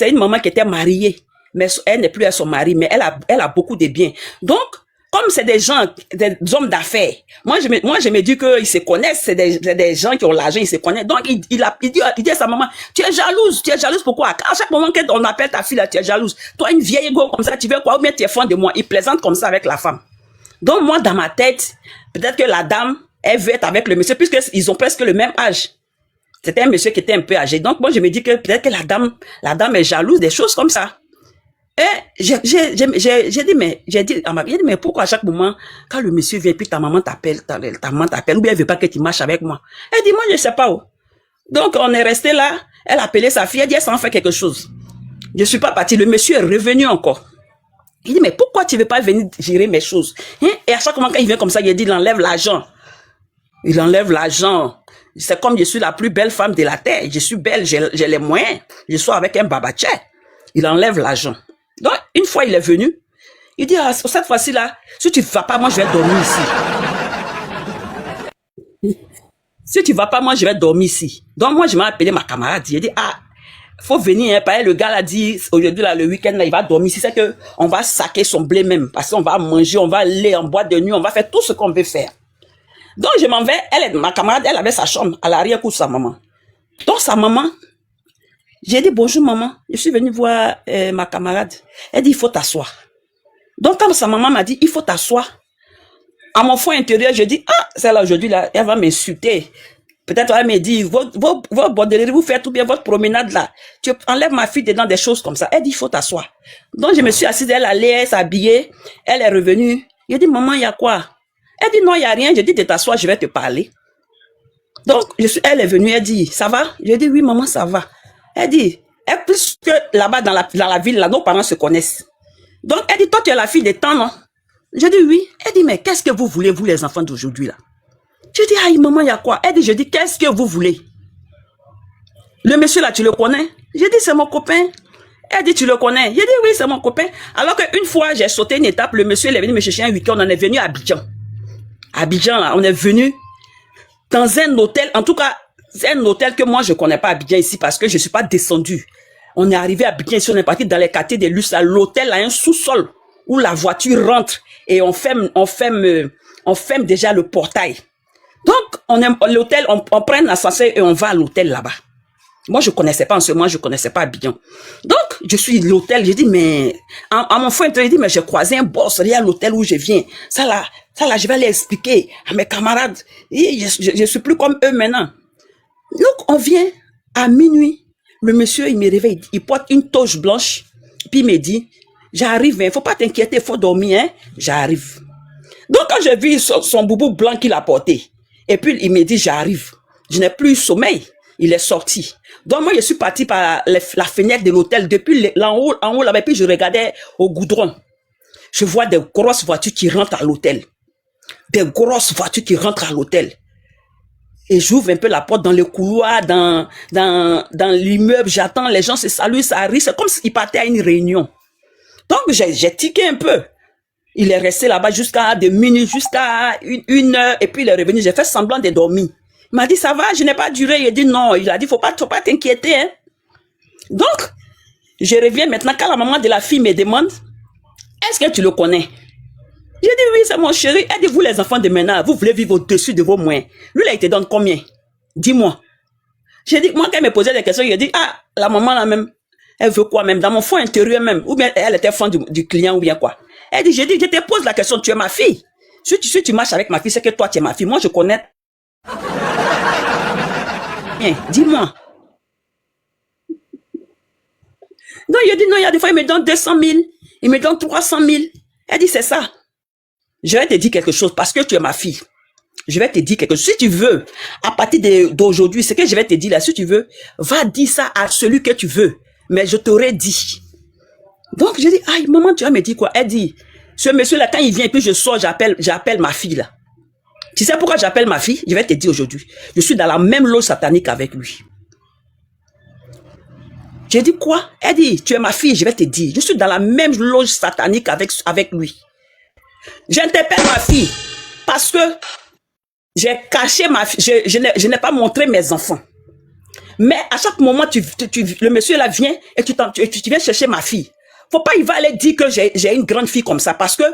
une maman qui était mariée, mais elle n'est plus à son mari, mais elle a beaucoup de biens. Donc, comme c'est des hommes d'affaires, moi je me dis qu'ils se connaissent, c'est des gens qui ont l'argent, ils se connaissent. Donc, il dit à sa maman, tu es jalouse pourquoi? À chaque moment qu'on appelle ta fille là, tu es jalouse. Toi, une vieille go comme ça, tu veux quoi? Ou bien tu es fan de moi? Il plaisante comme ça avec la femme. Donc, moi, dans ma tête, peut-être que la dame, elle veut être avec le monsieur, puisqu'ils ont presque le même âge. C'était un monsieur qui était un peu âgé. Donc, moi, je me dis que peut-être que la dame est jalouse des choses comme ça. Et j'ai dit, mais pourquoi à chaque moment, quand le monsieur vient, puis ta maman t'appelle, ou bien elle veut pas que tu marches avec moi? Elle dit, moi, je sais pas où. Donc, on est resté là, elle a appelé sa fille, elle dit, elle s'en fait quelque chose. Je suis pas parti, le monsieur est revenu encore. Il dit, mais pourquoi tu veux pas venir gérer mes choses? Et à chaque moment, quand il vient comme ça, il dit, il enlève l'argent. C'est comme je suis la plus belle femme de la terre. Je suis belle, j'ai les moyens. Je suis avec un babatier. Il enlève l'argent. Donc, une fois, il est venu. Il dit, cette fois-ci là, si tu ne vas pas, moi, je vais dormir ici. Si tu ne vas pas, moi, je vais dormir ici. Donc, moi, je m'ai appelé ma camarade. J'ai dit, faut venir, hein, parce que le gars l'a dit, aujourd'hui, là, le week-end, là, il va dormir. Si c'est que on va saquer son blé même, parce qu'on va manger, on va aller en boîte de nuit, on va faire tout ce qu'on veut faire. Donc, je m'en vais, ma camarade, elle avait sa chambre à l'arrière-cour de sa maman. Donc, sa maman, j'ai dit, bonjour maman, je suis venue voir ma camarade. Elle dit, il faut t'asseoir. Donc, quand sa maman m'a dit, il faut t'asseoir, à mon fond intérieur, je dis, ah, celle-là, aujourd'hui, là, elle va m'insulter. Peut-être elle me dit, vos bordelleries, vous faites tout bien, votre promenade là. Tu enlèves ma fille dedans des choses comme ça. Elle dit, il faut t'asseoir. Donc, je me suis assise, elle allait, elle s'habillait, elle est revenue. Je dis, maman, il y a quoi? Elle dit, non, il n'y a rien. Je dis, de t'asseoir, je vais te parler. Donc, elle est venue, elle dit, ça va? Je dis, oui, maman, ça va. Elle dit, plus que là-bas, dans la ville, là, nos parents se connaissent. Donc, elle dit, toi, tu es la fille des temps, non? Je dis, oui. Elle dit, mais qu'est-ce que vous voulez, vous, les enfants d'aujourd'hui, là? Je dis, aïe, maman, il y a quoi? Elle dit, je dis, qu'est-ce que vous voulez? Le monsieur, là, tu le connais? Je dis, c'est mon copain. Elle dit, tu le connais? Je dis, oui, c'est mon copain. Alors qu'une fois, j'ai sauté une étape, le monsieur, il est venu me chercher un week-end, on en est venu à Abidjan. Abidjan, là, on est venu dans un hôtel, en tout cas, c'est un hôtel que moi, je connais pas Abidjan ici parce que je suis pas descendu. On est arrivé à Abidjan ici, on est parti dans les quartiers des luxe, l'hôtel a un sous-sol où la voiture rentre et on ferme déjà le portail. Donc, on aime l'hôtel, on prend l'ascenseur et on va à l'hôtel là-bas. Moi, je connaissais pas en ce moment, je connaissais pas Abidjan. Donc, je suis à l'hôtel, j'ai dit, mais, à mon frère, il dit, mais j'ai croisé un boss, il y a l'hôtel où je viens. Ça là, je vais aller expliquer à mes camarades. Et je suis plus comme eux maintenant. Donc, on vient à minuit. Le monsieur, il me réveille, il porte une toche blanche, puis il me dit, j'arrive, hein, faut pas t'inquiéter, faut dormir, hein, j'arrive. Donc, quand j'ai vu son boubou blanc qu'il a porté, et puis il me dit, j'arrive. Je n'ai plus eu sommeil. Il est sorti. Donc, moi, je suis parti par la fenêtre de l'hôtel, depuis en haut là-bas, puis je regardais au goudron. Je vois des grosses voitures qui rentrent à l'hôtel. Des grosses voitures qui rentrent à l'hôtel. Et j'ouvre un peu la porte dans le couloir, dans l'immeuble, j'attends, les gens se saluent, ça arrive. C'est comme s'ils partaient à une réunion. Donc, j'ai tiqué un peu. Il est resté là-bas jusqu'à des minutes, jusqu'à une heure, et puis il est revenu. J'ai fait semblant de dormir. Il m'a dit, ça va, je n'ai pas duré. Il a dit, non. Il a dit, faut pas t'inquiéter, hein. Donc, je reviens maintenant quand la maman de la fille me demande, est-ce que tu le connais? J'ai dit, oui, c'est mon chéri. Elle dit, vous les enfants de maintenant, vous voulez vivre au-dessus de vos moyens. Lui, là, il te donne combien? Dis-moi. J'ai dit, moi, quand elle me posait des questions, il a dit, ah, la maman là même, elle veut quoi même? Dans mon fond intérieur même. Ou bien elle était fan du client ou bien quoi? Elle dit, j'ai dit, je te pose la question, tu es ma fille. Si tu marches avec ma fille, c'est que toi, tu es ma fille. Moi, je connais. Dis-moi. Non, il a dit, non, il y a des fois, il me donne 200 000. Il me donne 300 000. Elle dit, c'est ça. Je vais te dire quelque chose parce que tu es ma fille. Je vais te dire quelque chose. Si tu veux, à partir d'aujourd'hui, ce que je vais te dire là, si tu veux, va dire ça à celui que tu veux. Mais je t'aurais dit. Donc, je dis, aïe, maman, tu vas me dire quoi? Elle dit, ce monsieur-là, quand il vient, puis je sors, j'appelle ma fille, là. Tu sais pourquoi j'appelle ma fille? Je vais te dire aujourd'hui. Je suis dans la même loge satanique avec lui. J'ai dit quoi? Elle dit, tu es ma fille, je vais te dire. Je suis dans la même loge satanique avec lui. J'interpelle ma fille parce que j'ai caché ma fille, je n'ai pas montré mes enfants. Mais à chaque moment, le monsieur là vient et tu viens chercher ma fille. Faut pas, il va aller dire que j'ai une grande fille comme ça parce que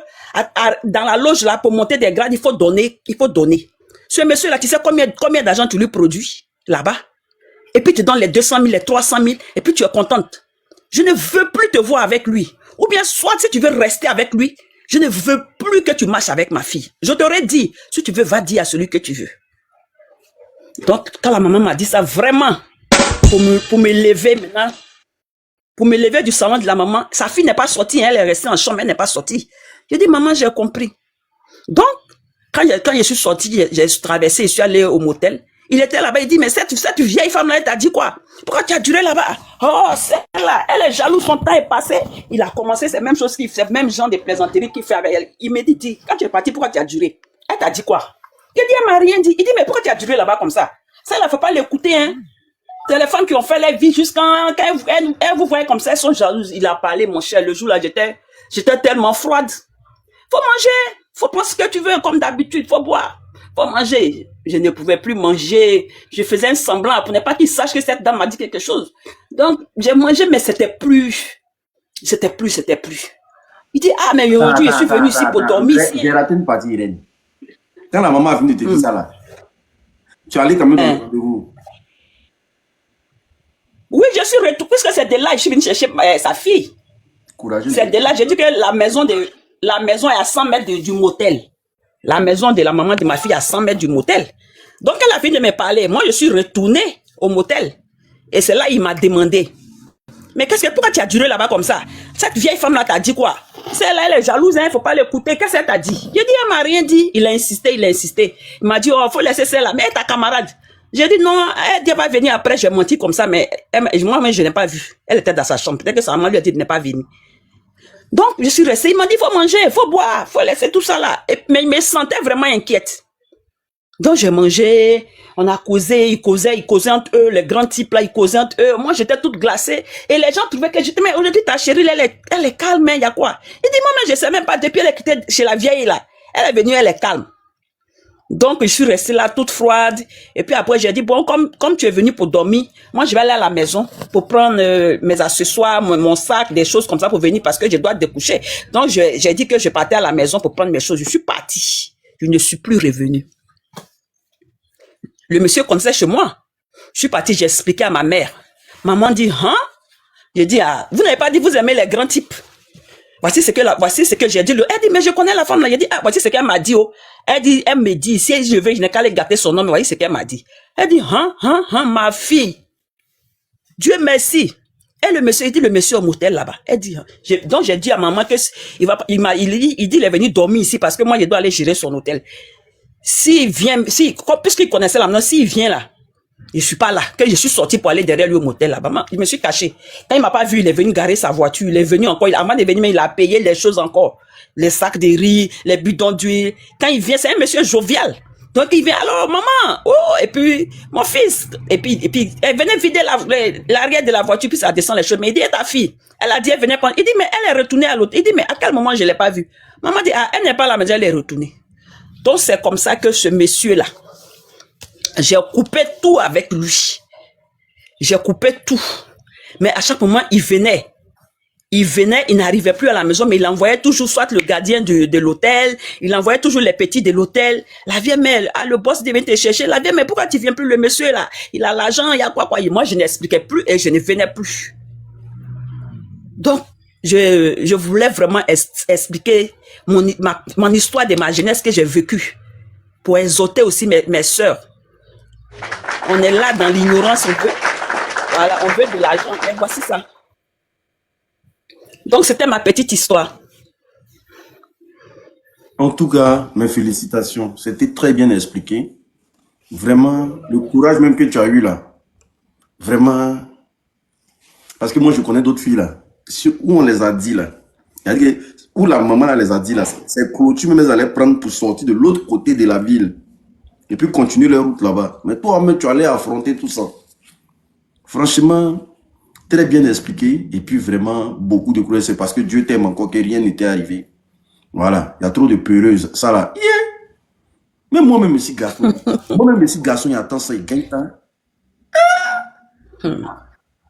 dans la loge là, pour monter des grades, il faut donner. Ce monsieur là, tu sais combien d'argent tu lui produis là-bas? Et puis tu donnes les 200 000, les 300 000 et puis tu es contente. Je ne veux plus te voir avec lui. Ou bien soit si tu veux rester avec lui, je ne veux plus que tu marches avec ma fille. Je t'aurais dit, si tu veux, va dire à celui que tu veux. Donc, quand la maman m'a dit ça, vraiment, pour me lever maintenant, pour me lever du salon de la maman, sa fille n'est pas sortie, elle est restée en chambre, elle n'est pas sortie. J'ai dit, maman, j'ai compris. Donc, quand je suis sortie, j'ai traversé, je suis allé au motel. Il était là-bas, il dit, mais cette vieille femme-là, elle t'a dit quoi? Pourquoi tu as duré là-bas? Oh, celle-là, elle est jalouse, son temps est passé. Il a commencé ces mêmes choses qu'il fait, même genre de plaisanteries qu'il fait avec elle. Il me dit, quand tu es parti, pourquoi tu as duré? Elle t'a dit quoi? Il dit, elle m'a rien dit. Il dit, mais pourquoi tu as duré là-bas comme ça? Ça, il ne faut pas l'écouter, hein. C'est les femmes qui ont fait leur vie jusqu'à quand elles vous voient comme ça, elles sont jalouses. Il a parlé, mon cher, le jour-là, j'étais tellement froide. Faut manger, faut prendre ce que tu veux, comme d'habitude, faut boire, faut manger. je ne pouvais plus manger. Je faisais un semblant pour ne pas qu'il sache que cette dame m'a dit quelque chose. Donc, j'ai mangé, mais c'était plus. Il dit, ah, mais aujourd'hui, je suis venu ici pour dormir ici. J'ai raté une partie, Irène. Quand la maman a venu te dire ça là, tu es allé quand même dans le rendez-vous. Oui, je suis retourné, puisque c'est de là, je suis venu chercher sa fille. Courageux. C'est de là, j'ai dit que la maison est à 100 mètres du motel. La maison de la maman de ma fille est à 100 mètres du motel. Donc, elle a fini de me parler. Moi, je suis retourné au motel. Et c'est là il m'a demandé, mais pourquoi tu as duré là-bas comme ça? Cette vieille femme-là t'a dit quoi? Celle-là, elle est jalouse, il ne faut pas l'écouter. Qu'est-ce qu'elle t'a dit? J'ai dit, elle m'a rien dit. Il a insisté. Il m'a dit, oh, il faut laisser celle-là. Mais elle est ta camarade. J'ai dit, non, elle dit, elle va venir après. J'ai menti comme ça, mais moi-même, je n'ai pas vu. Elle était dans sa chambre. Peut-être que sa maman lui a dit de ne pas venir. Donc, je suis restée. Il m'a dit, il faut manger, il faut boire, il faut laisser tout ça là. Mais il me sentait vraiment inquiète. Donc, j'ai mangé, on a causé, ils causaient entre eux, les grands types là, ils causaient entre eux. Moi, j'étais toute glacée. Et les gens trouvaient que j'étais, mais aujourd'hui, ta chérie, elle est calme, il y a quoi? Il dit, moi, mais je sais même pas, depuis elle est quittée chez la vieille là, elle est venue, elle est calme. Donc, je suis restée là, toute froide. Et puis après, j'ai dit, bon, comme tu es venu pour dormir, moi, je vais aller à la maison pour prendre mes accessoires, mon sac, des choses comme ça pour venir parce que je dois découcher. Donc, j'ai dit que je partais à la maison pour prendre mes choses. Je suis partie. Je ne suis plus revenue. Le monsieur connaissait chez moi. Je suis partie, j'ai expliqué à ma mère. Maman dit, hein? J'ai dit, ah, vous n'avez pas dit vous aimez les grands types. Voici ce que j'ai dit. Elle dit, mais je connais la femme là. J'ai dit, ah, voici ce qu'elle m'a dit. Oh. Elle me dit, si je veux, je n'ai qu'à aller gâter son nom. Mais voici ce qu'elle m'a dit. Elle dit, ma fille. Dieu merci. Et le monsieur, il dit, le monsieur au motel là-bas. Elle dit, donc j'ai dit à maman que il dit, il est venu dormir ici parce que moi, je dois aller gérer son hôtel. S'il vient, puisqu'il connaissait la maison, s'il vient là, je suis pas là, que je suis sorti pour aller derrière lui au motel là-bas. Je me suis caché. Quand il m'a pas vu, il est venu garer sa voiture, il est venu encore, avant de venir, mais il a payé les choses encore. Les sacs de riz, les bidons d'huile. Quand il vient, c'est un monsieur jovial. Donc il vient, alors maman, oh, et puis mon fils, et puis elle venait vider l'arrière de la voiture, puis ça descend les choses. Mais il dit, ta fille, elle a dit, elle venait prendre. Il dit, mais elle est retournée à l'autre. Il dit, mais à quel moment je l'ai pas vue? Maman dit, ah, elle n'est pas là, mais elle est retournée. Donc c'est comme ça que ce monsieur-là, j'ai coupé tout avec lui. J'ai coupé tout. Mais à chaque moment, il venait, il n'arrivait plus à la maison, mais il envoyait toujours soit le gardien de l'hôtel, il envoyait toujours les petits de l'hôtel. La vieille mère, le boss devait te chercher. La vieille mère, pourquoi tu viens plus, le monsieur là? Il a l'argent, il y a quoi. Et moi, je n'expliquais plus et je ne venais plus. Donc, je voulais vraiment expliquer mon histoire de ma jeunesse que j'ai vécue pour exhorter aussi mes sœurs. On est là dans l'ignorance, on veut de l'argent, mais voici ça. Donc, c'était ma petite histoire. En tout cas, mes félicitations. C'était très bien expliqué. Vraiment, le courage même que tu as eu là. Vraiment. Parce que moi, je connais d'autres filles là. Où on les a dit là. Où la maman là, les a dit là. C'est clôture même elles allaient prendre pour sortir de l'autre côté de la ville. Et puis continuer leur route là-bas. Mais toi-même, tu allais affronter tout ça. Franchement, très bien expliqué. Et puis vraiment, beaucoup de courage. C'est parce que Dieu t'aime encore que rien n'était arrivé. Voilà. Il y a trop de peureuses. Ça là. Yeah. Mais moi-même, ici, garçon. Il y a tant ça, il gagne tant.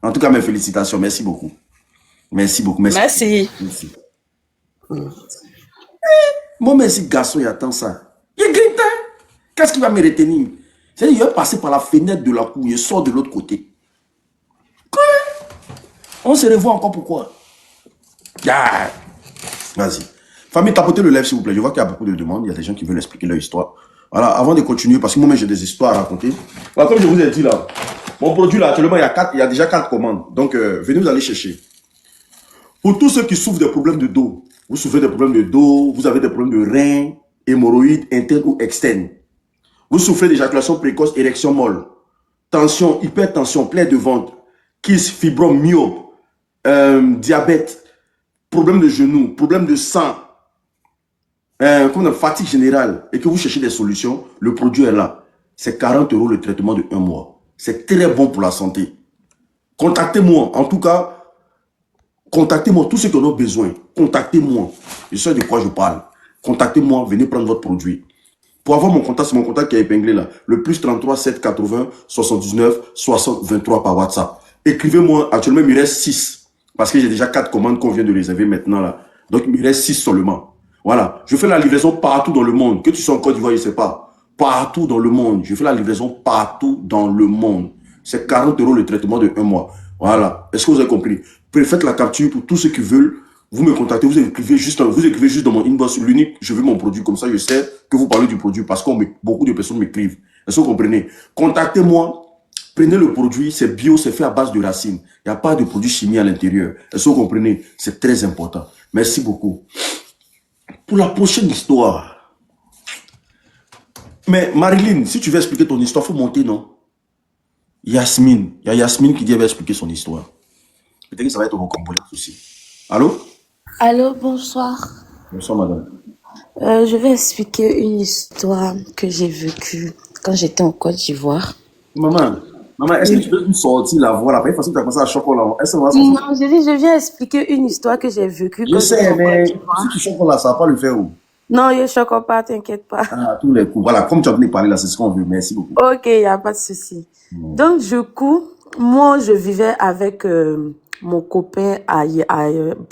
En tout cas, mes félicitations. Merci beaucoup. Merci beaucoup. Merci. Moi, merci, garçon, il attend ça. Il gagne tant. Qu'est-ce qui va me retenir? C'est-à-dire, il va passer par la fenêtre de la cour, il sort de l'autre côté. Quoi? On se revoit encore pourquoi? Ah. Vas-y. Famille, tapotez le lèvre, s'il vous plaît. Je vois qu'il y a beaucoup de demandes. Il y a des gens qui veulent expliquer leur histoire. Voilà, avant de continuer, parce que moi-même, j'ai des histoires à raconter. Voilà, comme je vous ai dit là, mon produit là, actuellement, il y a déjà 4 commandes. Donc, venez vous aller chercher. Pour tous ceux qui souffrent des problèmes de dos, vous souffrez des problèmes de dos, vous avez des problèmes de reins, hémorroïdes internes ou externes. Vous souffrez d'éjaculation précoce, érection molle, tension, hypertension, plaie de ventre, kyste, fibrome, myope, diabète, problème de genoux, problème de sang, comme une fatigue générale, et que vous cherchez des solutions, le produit est là. C'est 40 € le traitement de 1 mois. C'est très bon pour la santé. Contactez-moi. En tout cas, contactez-moi tous ceux qui en ont besoin. Contactez-moi. Je sais de quoi je parle. Contactez-moi, venez prendre votre produit. Pour avoir mon contact, c'est mon contact qui est épinglé là. Le plus 33 7 80 79 60 23 par WhatsApp. Écrivez-moi, actuellement, il me reste 6. Parce que j'ai déjà 4 commandes qu'on vient de réserver maintenant là. Donc, il me reste 6 seulement. Voilà. Je fais la livraison partout dans le monde. Que tu sois en Côte d'Ivoire, je ne sais pas. Partout dans le monde. Je fais la livraison partout dans le monde. C'est 40 € le traitement de 1 mois. Voilà. Est-ce que vous avez compris? Faites la capture pour tous ceux qui veulent. Vous me contactez, vous écrivez juste dans mon inbox l'unique, je veux mon produit, comme ça je sais que vous parlez du produit parce que beaucoup de personnes m'écrivent. Est-ce que vous comprenez? Contactez-moi, prenez le produit, c'est bio, c'est fait à base de racines. Il n'y a pas de produit chimique à l'intérieur. Est-ce que vous comprenez? C'est très important. Merci beaucoup. Pour la prochaine histoire. Mais Marilyn, si tu veux expliquer ton histoire, il faut monter, non? Yasmine. Il y a Yasmine qui dit qu'elle va expliquer son histoire. Peut-être que ça va être au Congolais aussi. Allô? Allô, bonsoir. Bonsoir, madame. Je vais expliquer une histoire que j'ai vécue quand j'étais en Côte d'Ivoire. Maman, est-ce que tu peux nous sortir la voix là? Parce que tu as commencé à chocolat. Est-ce que ça va sortir? Non, je viens expliquer une histoire que j'ai vécue Je quand sais, j'étais en mais Côte d'Ivoire. si tu chocolat, ça va pas le faire où? Non, je choque pas, t'inquiète pas. Ah, tous les coups. Voilà, comme tu as venu parler là, c'est ce qu'on veut. Merci beaucoup. Ok, il n'y a pas de souci. Donc, du coup, moi, je vivais avec mon copain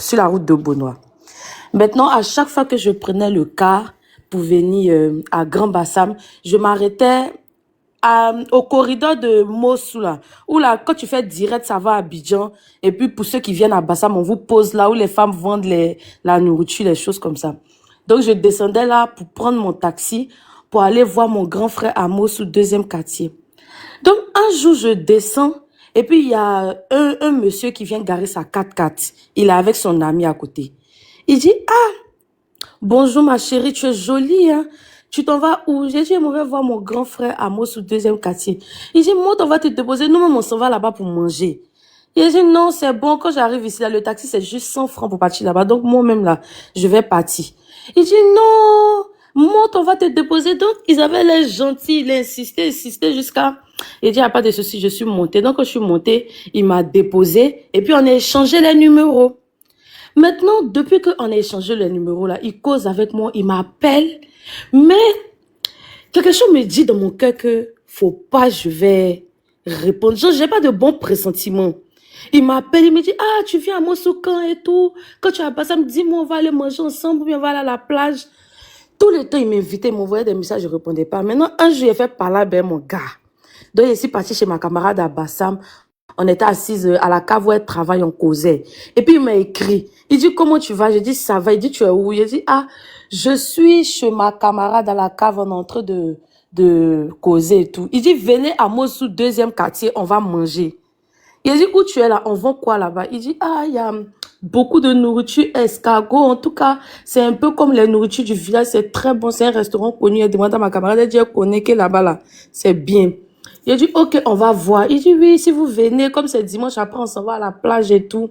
sur la route de Beaunois. Maintenant, à chaque fois que je prenais le car pour venir à Grand Bassam, je m'arrêtais au corridor de Mossou, là, où là, quand tu fais direct, ça va à Abidjan. Et puis, pour ceux qui viennent à Bassam, on vous pose là où les femmes vendent la nourriture, les choses comme ça. Donc, je descendais là pour prendre mon taxi pour aller voir mon grand frère à Mossou, 2e quartier. Donc, un jour, je descends et puis il y a un monsieur qui vient garer sa 4x4. Il est avec son ami à côté. Il dit, ah, bonjour ma chérie, tu es jolie, hein. Tu t'en vas où? J'ai dit, je vais voir mon grand frère Amos au 2e quartier. Il dit, moi, on va te déposer. Nous-mêmes, on s'en va là-bas pour manger. Il dit, non, c'est bon. Quand j'arrive ici, là, le taxi, c'est juste 100 francs pour partir là-bas. Donc, moi-même, là, je vais partir. Il dit, non, monte, on va te déposer. Donc, ils avaient l'air gentils. Il a insisté jusqu'à... Il dit, il n'y a pas de souci, je suis montée. Donc, quand je suis montée, il m'a déposé. Et puis, on a échangé les numéros. Maintenant, depuis qu'on a échangé les numéros là, il cause avec moi, il m'appelle, mais quelque chose me dit dans mon cœur que faut pas, je vais répondre. Genre, j'ai pas de bons pressentiments. Il m'appelle, il me dit, ah, tu viens à Mosoukan et tout. Quand tu as passé, il me dit, moi, on va aller manger ensemble, ou bien on va aller à la plage. Tout le temps, il m'invitait, il m'envoyait des messages, je répondais pas. Maintenant, un jour, il a fait parler avec mon gars. Donc, je suis partie chez ma camarade à Bassam. On était assises à la cave où elle travaille, on causait. Et puis, il m'a écrit. Il dit, comment tu vas? Je dis, ça va. Il dit, tu es où? Il dit, ah, je suis chez ma camarade à la cave, on est en train de causer et tout. Il dit, venez à Mossou, 2e quartier, on va manger. Il dit, où tu es là? On vend quoi là-bas? Il dit, ah, il y a beaucoup de nourriture, escargot. En tout cas, c'est un peu comme les nourritures du village. C'est très bon. C'est un restaurant connu. Elle demande à ma camarade, elle dit, elle connaît que là-bas, là. C'est bien. Il dit, ok, on va voir. Il dit, oui, si vous venez, comme c'est dimanche, après, on s'en va à la plage et tout.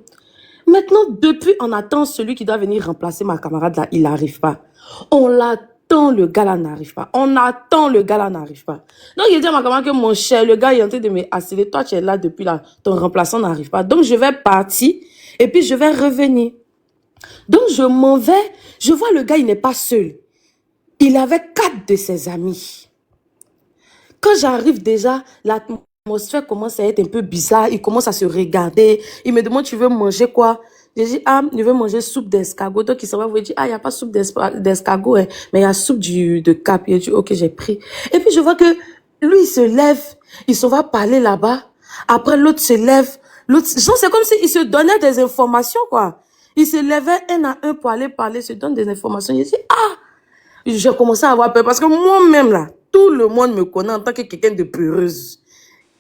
Maintenant, depuis, on attend celui qui doit venir remplacer ma camarade là, il n'arrive pas. On l'attend, le gars là n'arrive pas. On attend, le gars là n'arrive pas. Donc, il dit à ma camarade que mon cher, le gars est en train de me harceler. Toi, tu es là depuis là, ton remplaçant n'arrive pas. Donc, je vais partir et puis je vais revenir. Donc, je m'en vais. Je vois le gars, il n'est pas seul. Il avait 4 de ses amis. Quand j'arrive déjà, l'atmosphère commence à être un peu bizarre. Il commence à se regarder. Il me demande, tu veux manger quoi? Je dis, ah, je veux manger soupe d'escargot. Donc, il s'en va vous dire, ah, il n'y a pas soupe d'escargot, hein, mais il y a soupe de cap. Il dit, ok, j'ai pris. Et puis, je vois que lui, il se lève. Il s'en va parler là-bas. Après, l'autre se lève. L'autre, genre, c'est comme s'il se donnait des informations, quoi. Il se levait un à un pour aller parler, se donne des informations. Il dit, ah, j'ai commencé à avoir peur parce que moi-même, là, tout le monde me connaît en tant que quelqu'un de peureuse.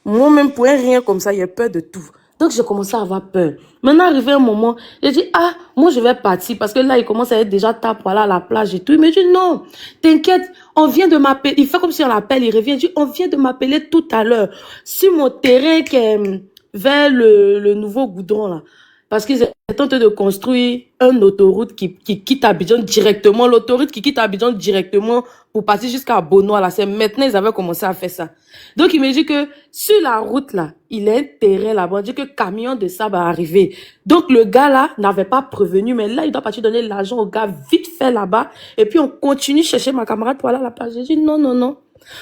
Moi-même, pour un rien comme ça, j'ai peur de tout. Donc, j'ai commencé à avoir peur. Maintenant, arrivé un moment, j'ai dit, ah, moi, je vais partir. Parce que là, il commence à être déjà tard pour aller à la plage et tout. Il me dit, non, t'inquiète, on vient de m'appeler. Il fait comme si on l'appelle, il revient. Il dit, on vient de m'appeler tout à l'heure. Sur mon terrain qui est vers le nouveau goudron, là. parce qu'ils étaient en train de construire une autoroute qui quitte Abidjan directement, l'autoroute qui quitte Abidjan directement pour passer jusqu'à Bonoa, là. C'est maintenant ils avaient commencé à faire ça. Donc, il me dit que sur la route, là, il est un terrain là-bas, il dit que camion de sable va arriver. Donc, le gars, là, n'avait pas prévenu, mais là, il doit partir donner l'argent au gars vite fait là-bas, et puis on continue chercher ma camarade pour aller à la plage. J'ai dit, non, non, non.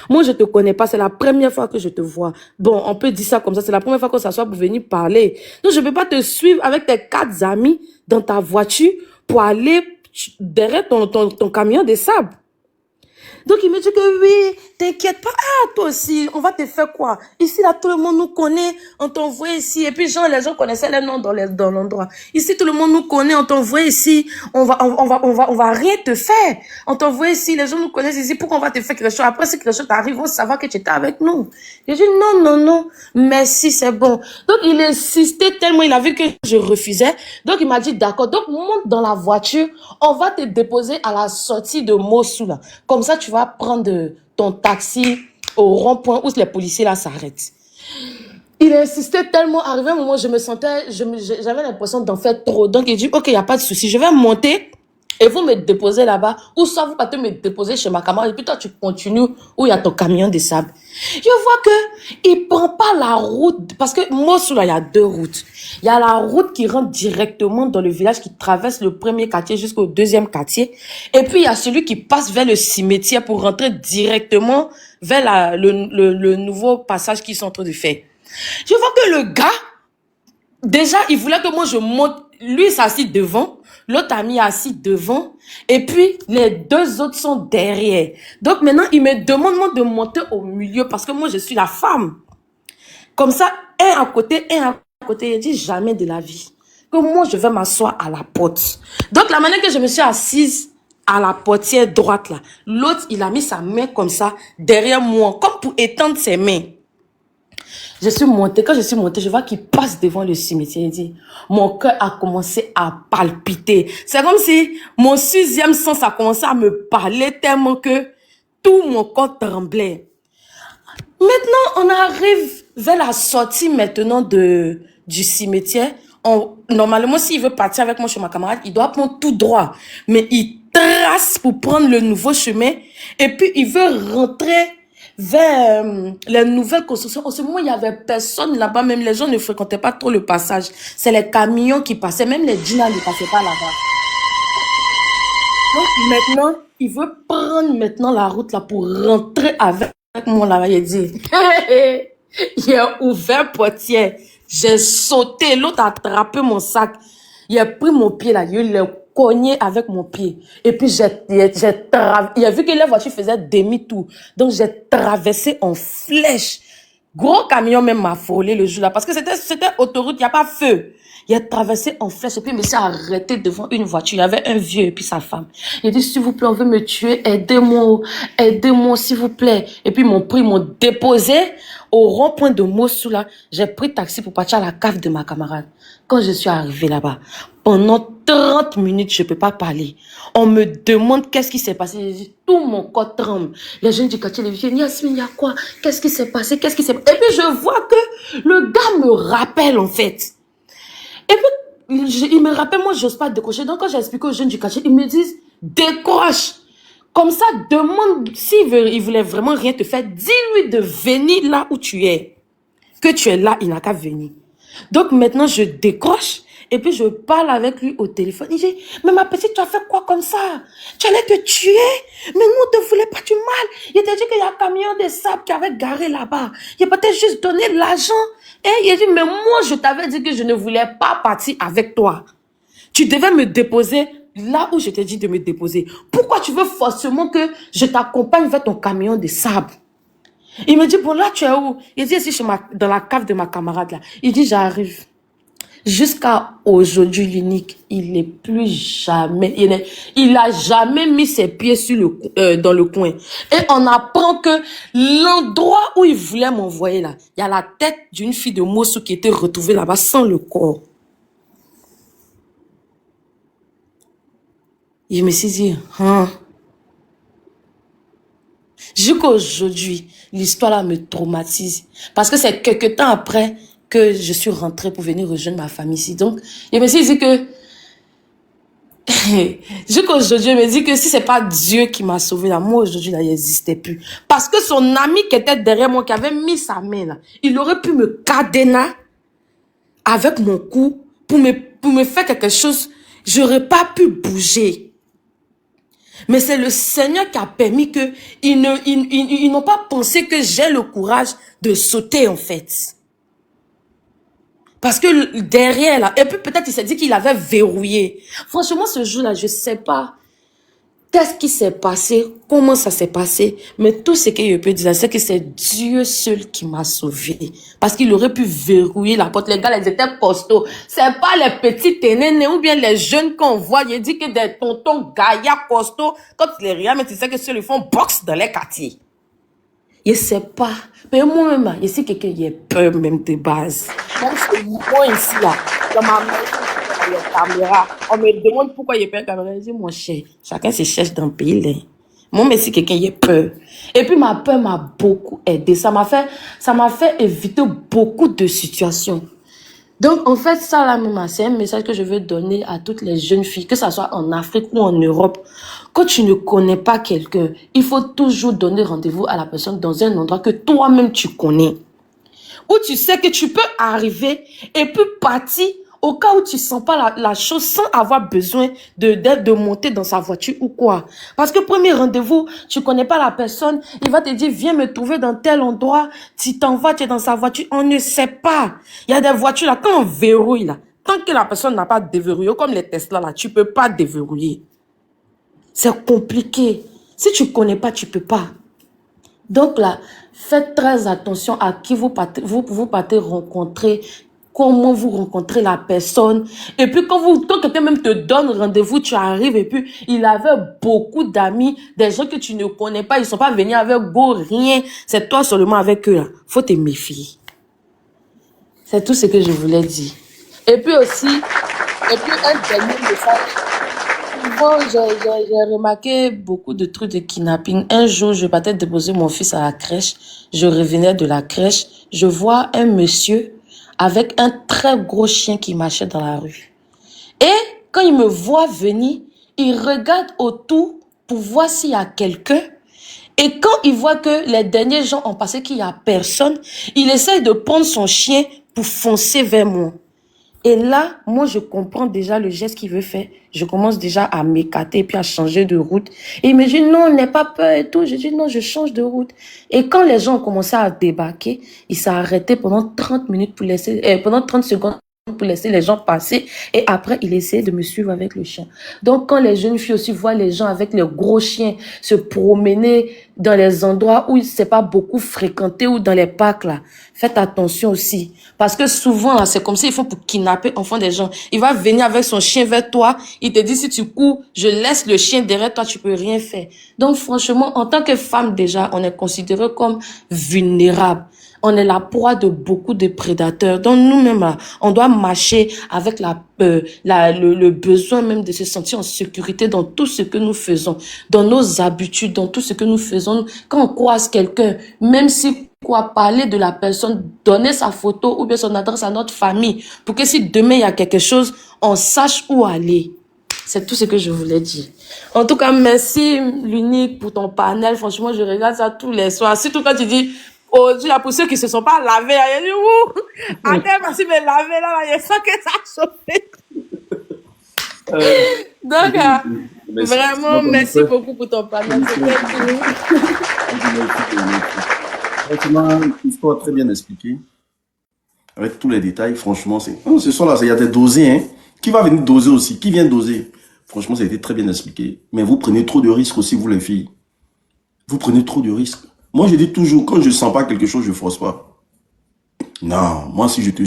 Moi, je te connais pas, c'est la première fois que je te vois. Bon, on peut dire ça comme ça, c'est la première fois qu'on s'assoit pour venir parler. Donc, je peux pas te suivre avec tes 4 amis dans ta voiture pour aller derrière ton camion de sable. Donc, il me dit que oui, t'inquiète pas. Ah, toi aussi, on va te faire quoi? Ici, là, tout le monde nous connaît. On t'envoie ici. Et puis, les gens connaissaient les noms dans l'endroit. Ici, tout le monde nous connaît. On t'envoie ici. On va rien te faire. On t'envoie ici. Les gens nous connaissent ici. Pourquoi on va te faire quelque chose? Après, si quelque chose t'arrive, on va savoir que tu étais avec nous. J'ai dit non, non, non. Merci, c'est bon. Donc, il insistait tellement. Il a vu que je refusais. Donc, il m'a dit d'accord. Donc, monte dans la voiture. On va te déposer à la sortie de Mossoul. Comme ça, tu vas prendre ton taxi au rond-point où les policiers là s'arrêtent. Il insistait tellement, arrivé un moment, je me sentais, j'avais l'impression d'en faire trop. Donc il dit, ok, il n'y a pas de souci, je vais monter et vous me déposez là-bas, ou soit vous partez me déposer chez ma camarade, et puis toi tu continues où il y a ton camion de sable. Je vois que il prend pas la route, parce que Mossoul, il y a 2 routes. Il y a la route qui rentre directement dans le village, qui traverse le premier quartier jusqu'au 2e quartier, et puis il y a celui qui passe vers le cimetière pour rentrer directement vers le nouveau passage qu'ils sont en train de faire. Je vois que le gars, déjà, il voulait que moi je monte. Lui, il s'assit devant. L'autre ami est assis devant. Et puis, les 2 autres sont derrière. Donc, maintenant, il me demande moi de monter au milieu parce que moi, je suis la femme. Comme ça, un à côté. Il dit jamais de la vie que moi, je vais m'asseoir à la porte. Donc, la manière que je me suis assise à la portière droite, là, l'autre, il a mis sa main comme ça derrière moi, comme pour étendre ses mains. Je suis montée. Quand je suis montée, je vois qu'il passe devant le cimetière. Il dit, mon cœur a commencé à palpiter. C'est comme si mon 6e sens a commencé à me parler tellement que tout mon corps tremblait. Maintenant, on arrive vers la sortie maintenant du cimetière. Normalement, s'il veut partir avec moi chez ma camarade, il doit prendre tout droit. Mais il trace pour prendre le nouveau chemin. Et puis, il veut rentrer vers les nouvelles constructions. En ce moment, il n'y avait personne là-bas. Même les gens ne fréquentaient pas trop le passage. C'est les camions qui passaient. Même les djinns ne passaient pas là-bas. Donc maintenant, il veut prendre maintenant la route là pour rentrer avec moi là-bas. Il dit, il a ouvert portière. J'ai sauté. L'autre a attrapé mon sac. Il a pris mon pied là. Il l'a cogné avec mon pied. Et puis il a vu que la voiture faisait demi-tour. Donc j'ai traversé en flèche. Gros camion même m'a frôlé le jour là. Parce que c'était autoroute, il n'y a pas feu. Il a traversé en flèche et puis il s'est arrêté devant une voiture. Il y avait un vieux et puis sa femme. Il a dit, s'il vous plaît, on veut me tuer. Aidez-moi, s'il vous plaît. Et puis ils m'ont déposé au rond-point de Mossoul là. J'ai pris taxi pour partir à la cave de ma camarade. Quand je suis arrivée là-bas, pendant 30 minutes, je peux pas parler. On me demande qu'est-ce qui s'est passé. Je dis, tout mon corps tremble. Les jeunes du quartier, les vieux, Yasmine, il y a quoi? Qu'est-ce qui s'est passé? Et puis je vois que le gars me rappelle en fait. Et puis, il me rappelle, moi, j'ose pas décrocher. Donc, quand j'ai expliqué aux jeunes du quartier, ils me disent, décroche. Comme ça, demande, il voulait vraiment rien te faire, dis-lui de venir là où tu es. Que tu es là, il n'a qu'à venir. Donc, maintenant, je décroche. Et puis, je parle avec lui au téléphone. Il dit, mais ma petite, tu as fait quoi comme ça? Tu allais te tuer? Mais nous, on ne te voulait pas du mal. Il t'a dit qu'il y a un camion de sable qui avait garé là-bas. Il a peut-être juste donné l'argent. Et il a dit, mais moi, je t'avais dit que je ne voulais pas partir avec toi. Tu devais me déposer là où je t'ai dit de me déposer. Pourquoi tu veux forcément que je t'accompagne vers ton camion de sable? Il me dit, bon, là, tu es où? Il dit, ici, dans la cave de ma camarade, là. Il dit, j'arrive. Jusqu'à aujourd'hui, l'unique, il n'est plus jamais, il a jamais mis ses pieds dans le coin. Et on apprend que l'endroit où il voulait m'envoyer là, il y a la tête d'une fille de Mossoul qui était retrouvée là-bas sans le corps. Je me suis dit, Jusqu'à aujourd'hui, l'histoire là me traumatise. Parce que c'est quelque temps après que je suis rentrée pour venir rejoindre ma famille ici. Donc, je me suis dit que, jusqu'aujourd'hui, je me dis que si c'est pas Dieu qui m'a sauvé là, moi aujourd'hui, là, il n'existait plus. Parce que son ami qui était derrière moi, qui avait mis sa main là, il aurait pu me cadener avec mon cou pour me faire quelque chose. J'aurais pas pu bouger. Mais c'est le Seigneur qui a permis que ils n'ont pas pensé que j'ai le courage de sauter, en fait. Parce que derrière, là, et puis peut-être il s'est dit qu'il avait verrouillé. Franchement, ce jour-là, je sais pas qu'est-ce qui s'est passé, comment ça s'est passé, mais tout ce que je peux dire, c'est que c'est Dieu seul qui m'a sauvé. Parce qu'il aurait pu verrouiller la porte. Les gars, ils étaient costauds. C'est pas les petits ténénés ou bien les jeunes qu'on voit. Il dit que des tontons gaillards costauds, quand tu les regardes, mais tu sais que ceux, ils font boxe dans les quartiers. Je sais pas. Mais moi-même, je sais que quelqu'un qui a peur même de base. Même si moi ici, là, dans ma maison, il y a caméra. On me demande pourquoi il y a peur de caméra. Je dis, mon cher, chacun se cherche dans le pays, là. Moi, mais si quelqu'un y a peur. Et puis, ma peur m'a beaucoup aidé. Ça m'a fait éviter beaucoup de situations. Donc, en fait, ça, là, même, c'est un message que je veux donner à toutes les jeunes filles, que ça soit en Afrique ou en Europe. Quand tu ne connais pas quelqu'un, il faut toujours donner rendez-vous à la personne dans un endroit que toi-même tu connais. Où tu sais que tu peux arriver et puis partir au cas où tu sens pas la chose sans avoir besoin de monter dans sa voiture ou quoi. Parce que premier rendez-vous, tu connais pas la personne, il va te dire, viens me trouver dans tel endroit, tu t'en vas, tu es dans sa voiture, on ne sait pas. Il y a des voitures là, quand on verrouille là, tant que la personne n'a pas déverrouillé, comme les Tesla là, tu peux pas déverrouiller. C'est compliqué. Si tu connais pas, tu peux pas. Donc là, faites très attention à qui vous partez rencontrer, comment vous rencontrez la personne. Et puis quand quelqu'un même te donne rendez-vous, tu arrives et puis il avait beaucoup d'amis, des gens que tu ne connais pas, ils sont pas venus avec go, rien. C'est toi seulement avec eux là. Faut te méfier. C'est tout ce que je voulais dire. Et puis aussi, un dernier message. Bon, j'ai remarqué beaucoup de trucs de kidnapping. Un jour, je partais déposer mon fils à la crèche. Je revenais de la crèche. Je vois un monsieur avec un très gros chien qui marchait dans la rue. Et quand il me voit venir, il regarde autour pour voir s'il y a quelqu'un. Et quand il voit que les derniers gens ont passé, qu'il n'y a personne, il essaye de prendre son chien pour foncer vers moi. Et là, moi, je comprends déjà le geste qu'il veut faire. Je commence déjà à m'écarter et puis à changer de route. Et il me dit, non, n'aie pas peur et tout. Je dis, non, je change de route. Et quand les gens ont commencé à débarquer, il s'est arrêté pendant 30 minutes pendant 30 secondes pour laisser les gens passer. Et après, il essayait de me suivre avec le chien. Donc, quand les jeunes filles aussi voient les gens avec les gros chiens se promener dans les endroits où c'est pas beaucoup fréquenté ou dans les parcs, là, faites attention aussi. Parce que souvent, c'est comme ça, ils font pour kidnapper enfants des gens. Il va venir avec son chien vers toi. Il te dit, si tu cours, je laisse le chien derrière toi, tu peux rien faire. Donc, franchement, en tant que femme, déjà, on est considéré comme vulnérable. On est la proie de beaucoup de prédateurs. Donc, nous-mêmes, là, on doit marcher avec le besoin même de se sentir en sécurité dans tout ce que nous faisons, dans nos habitudes, dans tout ce que nous faisons. Quand on croise quelqu'un, même si parler de la personne, donner sa photo ou bien son adresse à notre famille pour que si demain il y a quelque chose, on sache où aller. C'est tout ce que je voulais dire. En tout cas, merci l'unique pour ton panel. Franchement, je regarde ça tous les soirs. Surtout quand tu dis, oh, pour ceux qui se sont pas lavés, il y a dit, attends, merci de me laver là, il y a ça que ça chauffé. Donc, vraiment, merci beaucoup pour ton panel. Effectivement, l'histoire très bien expliquée. Avec tous les détails, franchement, ce soir-là, il y a des dosés, hein. Qui va venir doser aussi? Qui vient doser? Franchement, ça a été très bien expliqué. Mais vous prenez trop de risques aussi, vous les filles. Vous prenez trop de risques. Moi, je dis toujours, quand je ne sens pas quelque chose, je ne force pas. Non, moi, si je te...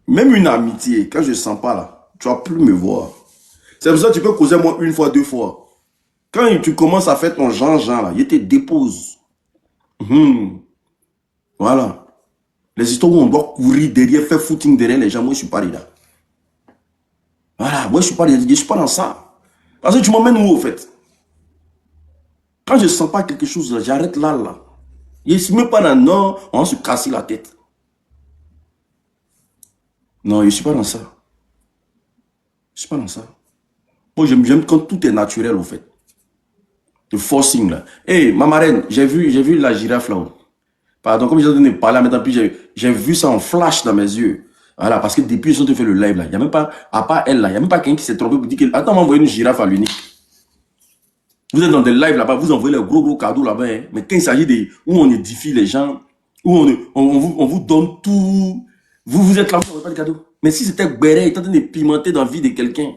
Même une amitié, quand je ne sens pas là, tu vas plus me voir. C'est pour ça que tu peux causer moi une fois, deux fois. Quand tu commences à faire ton genre là, il te dépose. Voilà. Les histoires où on doit courir derrière, faire footing derrière les gens, moi je suis pas là. Voilà, moi je suis pas dans ça. Parce que tu m'emmènes où au fait? Quand je sens pas quelque chose, j'arrête là. Je ne suis même pas dans non, on va se casser la tête. Non, je ne suis pas dans ça. Je ne suis pas dans ça. Moi, j'aime quand tout est naturel, au fait. Le forcing, là. Hé, ma marraine, j'ai vu la girafe, là-haut. Pardon, comme j'ai en train de parler maintenant, puis j'ai vu ça en flash dans mes yeux. Voilà, parce que depuis ils ont fait le live, là, il n'y a même pas, à part elle, là, il n'y a même pas quelqu'un qui s'est trompé pour dire que, attends, m'envoyer une girafe à l'unique. Vous êtes dans des lives là-bas, vous envoyez les gros cadeaux là-bas, hein. Mais quand il s'agit de où on édifie les gens, où on vous donne tout, vous êtes là, vous n'avez pas de cadeaux. Mais si c'était Béret, il était en train de pimenter dans la vie de quelqu'un,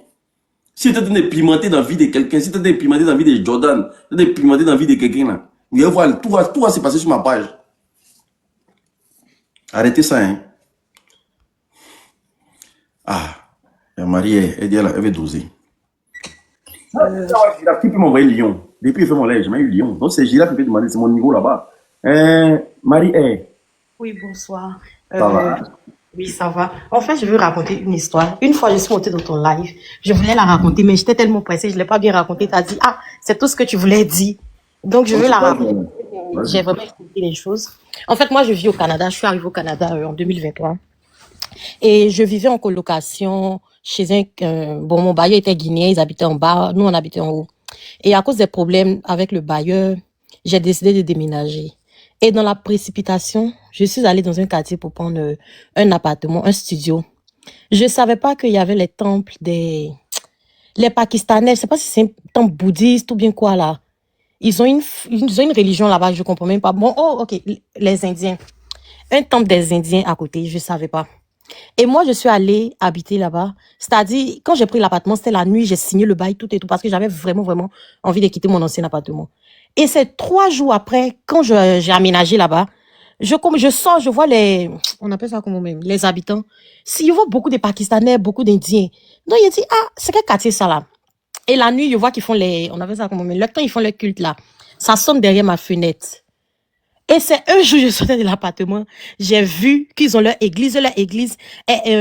si il était en train de pimenter dans la vie de quelqu'un, si il était en train de pimenter dans la vie de Jordan, il était en train de pimenter dans la vie de quelqu'un là, vous allez voir, tout va se passer sur ma page. Arrêtez ça, hein. Ah, la Marie, elle dit, elle veut doser. Qui peut m'envoyer Lyon? Depuis il fait mon live, j'ai jamais eu Lyon. Donc c'est Girafe qui peut demander, c'est mon niveau là-bas. Marie, Oui, bonsoir. ça va? Oui, ça va. En fait, je veux raconter une histoire. Une fois, je suis montée dans ton live. Je voulais la raconter, mais j'étais tellement pressée, je ne l'ai pas bien racontée. Tu as dit, ah, c'est tout ce que tu voulais dire. Donc, je veux la raconter. J'ai vraiment expliqué les choses. En fait, moi, je vis au Canada. Je suis arrivée au Canada en 2023. Et je vivais en colocation chez bon, mon bailleur était guinéen, ils habitaient en bas, nous, on habitait en haut. Et à cause des problèmes avec le bailleur, j'ai décidé de déménager. Et dans la précipitation, je suis allée dans un quartier pour prendre un appartement, un studio. Je savais pas qu'il y avait les temples les Pakistanais. Je sais pas si c'est un temple bouddhiste ou bien quoi là. Ils ont une religion là-bas, je comprends même pas. Bon, oh, ok, les Indiens. Un temple des Indiens à côté, je savais pas. Et moi, je suis allée habiter là-bas. C'est-à-dire, quand j'ai pris l'appartement, c'était la nuit, j'ai signé le bail, tout et tout, parce que j'avais vraiment, vraiment envie de quitter mon ancien appartement. Et c'est 3 jours après, quand j'ai aménagé là-bas, je sors, je vois on appelle ça comment même, les habitants. Si, je vois beaucoup de Pakistanais, beaucoup d'Indiens. Donc, il dit, ah, c'est quel quartier ça là? Et la nuit, je vois qu'ils font on appelle ça comment même, le temps ils font le culte là. Ça sonne derrière ma fenêtre. Et c'est un jour, je sortais de l'appartement, j'ai vu qu'ils ont leur église,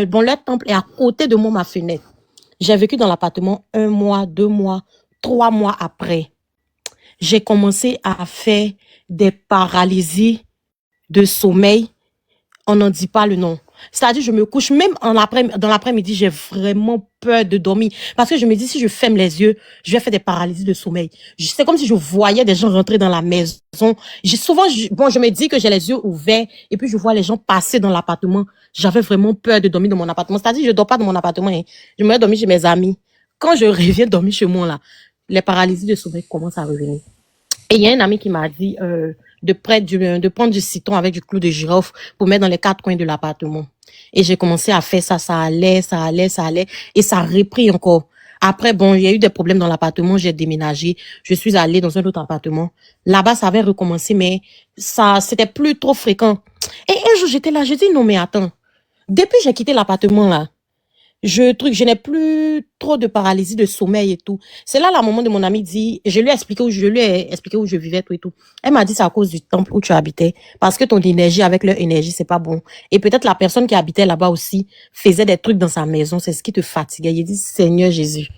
bon, leur temple est à côté de moi, ma fenêtre. J'ai vécu dans l'appartement 1 mois, 2 mois, 3 mois après. J'ai commencé à faire des paralysies de sommeil. On n'en dit pas le nom. C'est-à-dire, je me couche, même dans l'après-midi, j'ai vraiment peur de dormir. Parce que je me dis, si je ferme les yeux, je vais faire des paralysies de sommeil. C'est comme si je voyais des gens rentrer dans la maison. Je me dis que j'ai les yeux ouverts et puis je vois les gens passer dans l'appartement. J'avais vraiment peur de dormir dans mon appartement. C'est-à-dire, je dors pas dans mon appartement, hein. Je me vais dormir chez mes amis. Quand je reviens dormir chez moi, là, les paralysies de sommeil commencent à revenir. Et il y a un ami qui m'a dit de prendre du citron avec du clou de girofle pour mettre dans les 4 coins de l'appartement. Et j'ai commencé à faire ça, ça allait, et ça a repris encore. Après, bon, il y a eu des problèmes dans l'appartement, j'ai déménagé, je suis allée dans un autre appartement. Là-bas, ça avait recommencé, mais c'était plus trop fréquent. Et un jour, j'étais là, je dis, non, mais attends, depuis j'ai quitté l'appartement, là, je n'ai plus trop de paralysie de sommeil et tout. C'est là, la maman de mon ami dit, je lui ai expliqué où je vivais, tout et tout. Elle m'a dit, c'est à cause du temple où tu habitais. Parce que ton énergie avec leur énergie, c'est pas bon. Et peut-être la personne qui habitait là-bas aussi faisait des trucs dans sa maison. C'est ce qui te fatiguait. Il dit, Seigneur Jésus,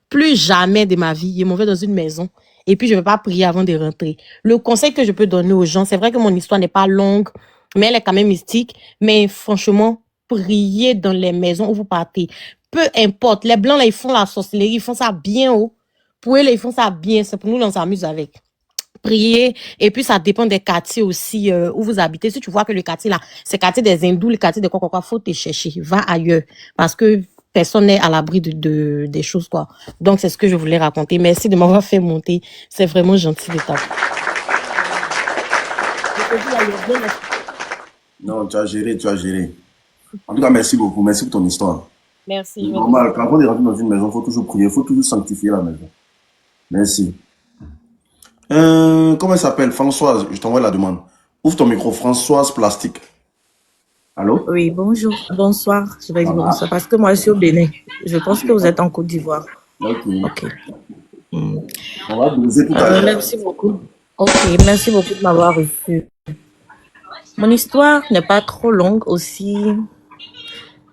plus jamais de ma vie, il m'en va dans une maison. Et puis, je ne vais pas prier avant de rentrer. Le conseil que je peux donner aux gens, c'est vrai que mon histoire n'est pas longue, mais elle est quand même mystique. Mais franchement, priez dans les maisons où vous partez. Peu importe. Les Blancs, là, ils font la sorcellerie, ils font ça bien haut. Pour eux, là, ils font ça bien. C'est pour nous, on s'amuse avec. Prier. Et puis, ça dépend des quartiers aussi où vous habitez. Si tu vois que le quartier, là, c'est le quartier des hindous, le quartier de quoi, faut te chercher. Va ailleurs. Parce que personne n'est à l'abri des choses, quoi. Donc, c'est ce que je voulais raconter. Merci de m'avoir fait monter. C'est vraiment gentil de ta part. Non, tu as géré. En tout cas, merci beaucoup. Merci pour ton histoire. Merci. C'est normal. Quand on est rentré dans une maison, il faut toujours prier. Il faut toujours sanctifier la maison. Merci. Comment elle s'appelle? Françoise, je t'envoie la demande. Ouvre ton micro, Françoise Plastique. Allô? Oui, bonjour, bonsoir. Je vais dire bonsoir parce que moi, je suis au Bénin. Je pense que vous êtes en Côte d'Ivoire. Ok. On va baiser tout à l'heure. Merci beaucoup. Ok, merci beaucoup de m'avoir reçu. Mon histoire n'est pas trop longue aussi,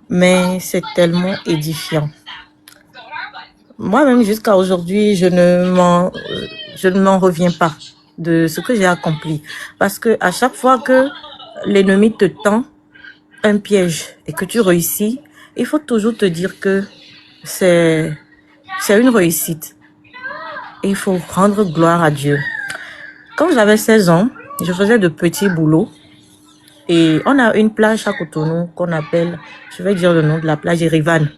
mais c'est tellement édifiant. Moi-même, jusqu'à aujourd'hui, je ne m'en reviens pas de ce que j'ai accompli. Parce que à chaque fois que l'ennemi te tend un piège et que tu réussis, il faut toujours te dire que c'est une réussite. Et il faut rendre gloire à Dieu. Quand j'avais 16 ans, je faisais de petits boulots. Et on a une plage à Cotonou qu'on appelle, je vais dire le nom de la plage, Erivan.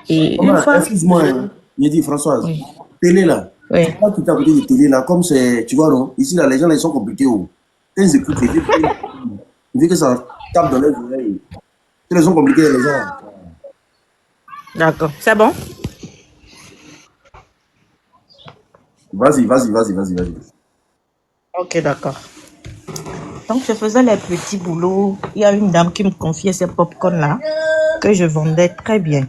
Et une Maman, fois, excuse-moi, hein. J'ai dit Françoise, oui, télé là. oui, Tu vois tout à côté de télé là, comme c'est, tu vois non, ici là, les gens là, ils sont compliqués. Oh. Quand ils écoutent, il faut que ça tape dans les oreilles. Ils sont compliqués les gens. d'accord. C'est bon? Vas-y. Ok, d'accord. Donc, je faisais les petits boulots. Il y a une dame qui me confiait ces pop-corns-là que je vendais très bien.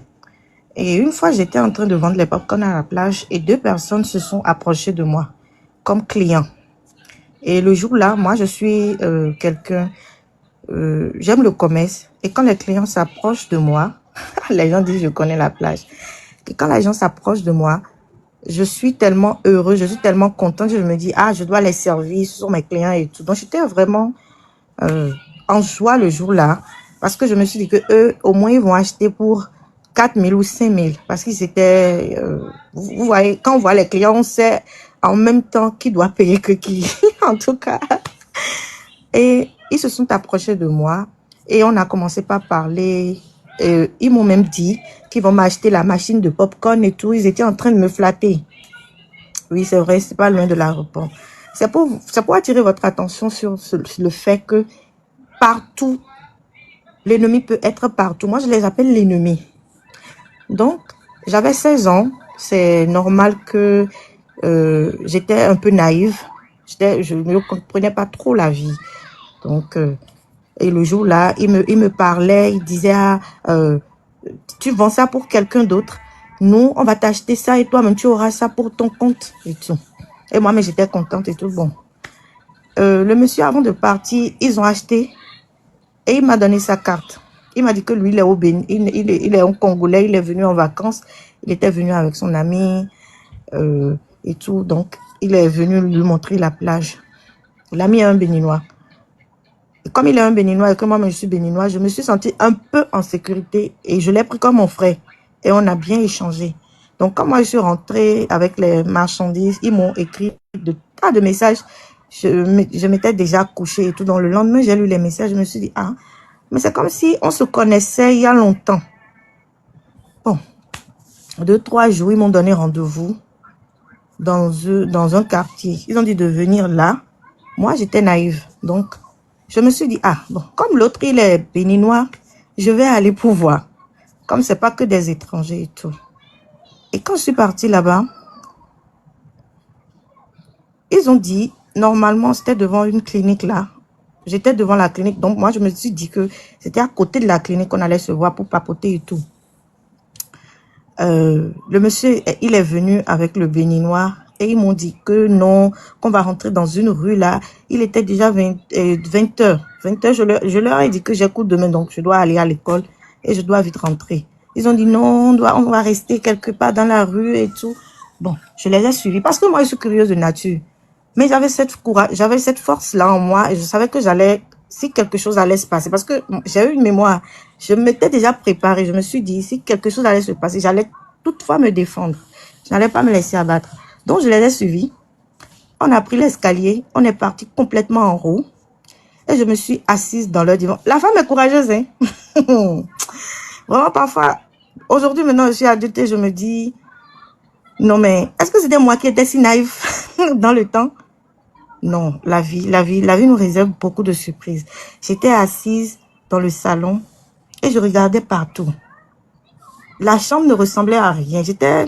Et une fois, j'étais en train de vendre les pop-corns à la plage et 2 personnes se sont approchées de moi comme clients. Et le jour-là, moi, je suis quelqu'un, j'aime le commerce. Et quand les clients s'approchent de moi, les gens disent je connais la plage. Et quand les gens s'approchent de moi, je suis tellement heureux, je suis tellement contente, je me dis, ah, je dois les servir, ce sont mes clients et tout. Donc, j'étais vraiment en joie le jour-là, parce que je me suis dit que eux, au moins, ils vont acheter pour 4 000 ou 5 000, parce qu'ils étaient, vous voyez, quand on voit les clients, on sait en même temps qui doit payer que qui, en tout cas. Et ils se sont approchés de moi et on a commencé par parler. Ils m'ont même dit qu'ils vont m'acheter la machine de popcorn et tout. Ils étaient en train de me flatter. Oui, c'est vrai, c'est pas loin de l'aéroport. C'est pour attirer votre attention sur le fait que partout, l'ennemi peut être partout. Moi, je les appelle l'ennemi. Donc, j'avais 16 ans. C'est normal que j'étais un peu naïve. Je ne comprenais pas trop la vie. Donc, et le jour-là, il me parlait, il disait, ah, tu vends ça pour quelqu'un d'autre. Nous, on va t'acheter ça et toi-même, tu auras ça pour ton compte et tout. Et moi, mais j'étais contente et tout. Bon. Le monsieur, avant de partir, ils ont acheté et il m'a donné sa carte. Il m'a dit que lui, il est au Bénin, il est un Congolais, il est venu en vacances. Il était venu avec son ami et tout. Donc, il est venu lui montrer la plage. L'ami est un Béninois. Et comme il est un Béninois et que moi, je suis Béninois, je me suis sentie un peu en sécurité et je l'ai pris comme mon frère. Et on a bien échangé. Donc, quand moi, je suis rentrée avec les marchandises, ils m'ont écrit tas de messages. Je m'étais déjà couchée et tout. Dans le lendemain, j'ai lu les messages. Je me suis dit, ah, mais c'est comme si on se connaissait il y a longtemps. Bon, 2-3 jours, ils m'ont donné rendez-vous dans un quartier. Ils ont dit de venir là. Moi, j'étais naïve. Donc, je me suis dit, ah, bon, comme l'autre, il est béninois, je vais aller pour voir. Comme c'est pas que des étrangers et tout. Et quand je suis partie là-bas, ils ont dit, normalement, c'était devant une clinique là. J'étais devant la clinique, donc moi, je me suis dit que c'était à côté de la clinique qu'on allait se voir pour papoter et tout. Le monsieur, il est venu avec le béninois et ils m'ont dit que non, qu'on va rentrer dans une rue là. Il était déjà 20 heures. 20 heures, je leur ai dit que j'ai cours demain, donc je dois aller à l'école et je dois vite rentrer. Ils ont dit non, on va rester quelque part dans la rue et tout. Bon, je les ai suivis parce que moi, je suis curieuse de nature. Mais j'avais cette force-là en moi et je savais que si quelque chose allait se passer, parce que j'ai eu une mémoire, je m'étais déjà préparée, je me suis dit, si quelque chose allait se passer, j'allais toutefois me défendre. Je n'allais pas me laisser abattre. Donc, je les ai suivis. On a pris l'escalier, on est parti complètement en roue et je me suis assise dans leur divan. La femme est courageuse, hein. Vraiment, parfois, aujourd'hui, maintenant, je suis adulte et je me dis, non, mais est-ce que c'était moi qui étais si naïf dans le temps? Non, la vie nous réserve beaucoup de surprises. J'étais assise dans le salon et je regardais partout. La chambre ne ressemblait à rien. J'étais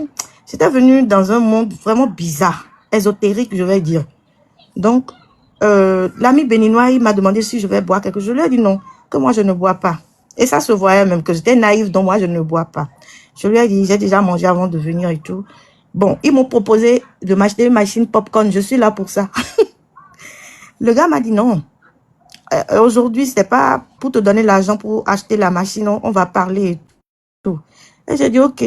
venue dans un monde vraiment bizarre, ésotérique, je vais dire. Donc, l'ami béninois, il m'a demandé si je vais boire quelque chose. Je lui ai dit non, que moi je ne bois pas. Et ça se voyait même que j'étais naïve, donc moi je ne bois pas. Je lui ai dit, j'ai déjà mangé avant de venir et tout. Bon, ils m'ont proposé de m'acheter une machine popcorn. Je suis là pour ça. Le gars m'a dit non. Aujourd'hui, c'est pas pour te donner l'argent pour acheter la machine. On va parler et tout. Et j'ai dit ok.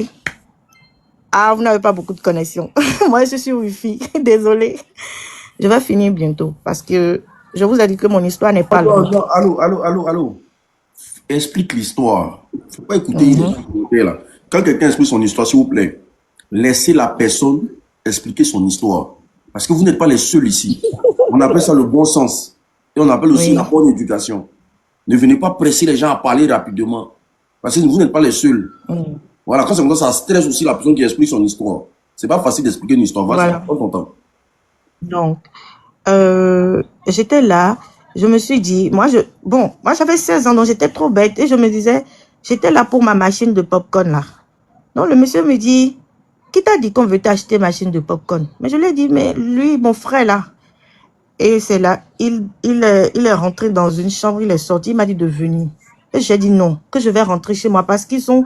Ah, vous n'avez pas beaucoup de connexions. Moi, je suis Wi-Fi. Désolée. Je vais finir bientôt parce que je vous ai dit que mon histoire n'est pas longue. Allô. Explique l'histoire. Il ne faut pas écouter là. Quand quelqu'un explique son histoire, s'il vous plaît, laissez la personne expliquer son histoire. Parce que vous n'êtes pas les seuls ici. On appelle ça le bon sens. Et on appelle aussi Oui. la bonne éducation. Ne venez pas presser les gens à parler rapidement. Parce que vous n'êtes pas les seuls. Voilà, quand c'est comme ça stresse aussi la personne qui explique son histoire. C'est pas facile d'expliquer une histoire. Vas-y, Voilà. prends ton temps. Donc, j'étais là, je me suis dit, moi j'avais 16 ans, donc j'étais trop bête et je me disais, j'étais là pour ma machine de popcorn là. Donc le monsieur me dit, qui t'a dit qu'on veut t'acheter machine de popcorn? Mais je lui ai dit, mais lui, mon frère là. Et c'est là, il est rentré dans une chambre, il est sorti, il m'a dit de venir. Et j'ai dit non, que je vais rentrer chez moi parce qu'ils sont,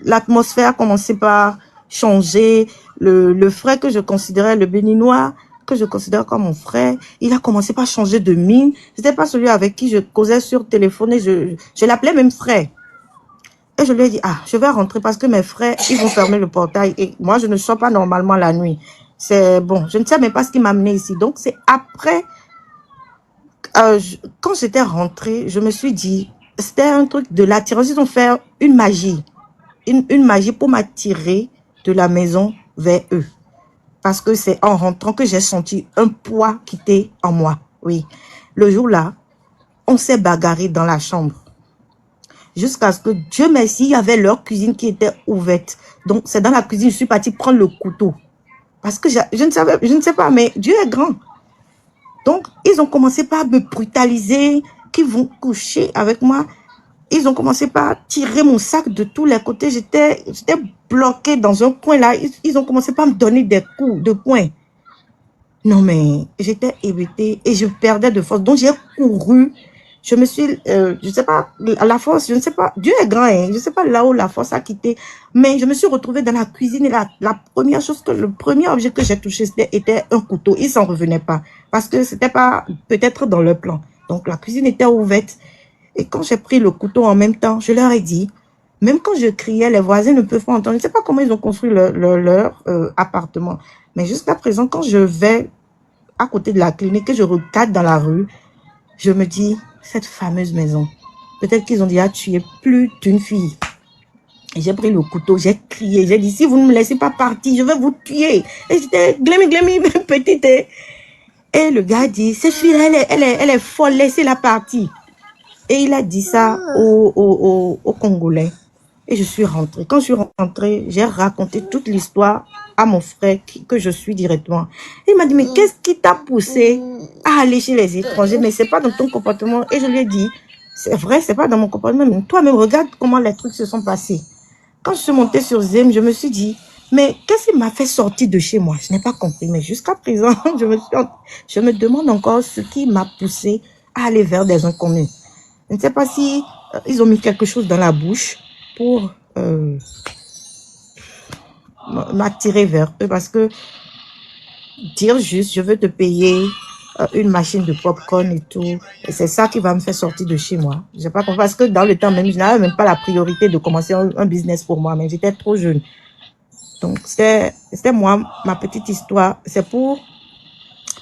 l'atmosphère commençait par changer. Le frère que je considérais, le béninois, que je considère comme mon frère, il a commencé par changer de mine. C'était pas celui avec qui je causais sur téléphone et je l'appelais même frère. Et je lui ai dit, ah, je vais rentrer parce que mes frères, ils vont fermer le portail et moi, je ne sors pas normalement la nuit. C'est bon, je ne sais même pas ce qui m'a amené ici. Donc, c'est après, quand j'étais rentrée, je me suis dit, c'était un truc de l'attirance. Ils ont fait une magie. Une magie pour m'attirer de la maison vers eux. Parce que c'est en rentrant que j'ai senti un poids quitter en moi. Oui. Le jour-là, on s'est bagarré dans la chambre. Jusqu'à ce que, Dieu merci, il y avait leur cuisine qui était ouverte. Donc, c'est dans la cuisine, je suis partie prendre le couteau. Parce que je ne sais pas, mais Dieu est grand. Donc, ils ont commencé par me brutaliser, qu'ils vont coucher avec moi. Ils ont commencé par tirer mon sac de tous les côtés. J'étais bloquée dans un coin là. Ils ont commencé par me donner des coups de poing. Non, mais j'étais hébétée et je perdais de force. Donc, j'ai couru. Je me suis, je sais pas, à la force, je ne sais pas. Dieu est grand, hein. Je ne sais pas là où la force a quitté. Mais je me suis retrouvée dans la cuisine et la première chose le premier objet que j'ai touché, était un couteau. Ils s'en revenaient pas. Parce que c'était pas peut-être dans leur plan. Donc, la cuisine était ouverte. Et quand j'ai pris le couteau en même temps, je leur ai dit, même quand je criais, les voisins ne peuvent pas entendre. Je ne sais pas comment ils ont construit leur appartement. Mais jusqu'à présent, quand je vais à côté de la clinique et je regarde dans la rue, je me dis, cette fameuse maison, peut-être qu'ils ont déjà tué plus d'une fille. Et j'ai pris le couteau, j'ai crié, j'ai dit, si vous ne me laissez pas partir, je vais vous tuer. Et j'étais glémi, petite. Et le gars dit, cette fille, elle est folle, laissez-la partir. Et il a dit ça aux Congolais. Et je suis rentrée. Quand je suis rentrée, j'ai raconté toute l'histoire à mon frère que je suis directement. Il m'a dit, mais qu'est-ce qui t'a poussé à aller chez les étrangers? Mais c'est pas dans ton comportement. Et je lui ai dit, c'est vrai, c'est pas dans mon comportement. Mais toi-même, regarde comment les trucs se sont passés. Quand je suis montée sur Zem, je me suis dit, mais qu'est-ce qui m'a fait sortir de chez moi? Je n'ai pas compris. Mais jusqu'à présent, je me demande encore ce qui m'a poussé à aller vers des inconnus. Je ne sais pas si ils ont mis quelque chose dans la bouche pour m'attirer vers eux, parce que dire juste, je veux te payer une machine de popcorn et tout, et c'est ça qui va me faire sortir de chez moi. Je sais pas compris, parce que dans le temps même, je n'avais même pas la priorité de commencer un business pour moi, mais j'étais trop jeune. Donc, c'était moi, ma petite histoire. C'est pour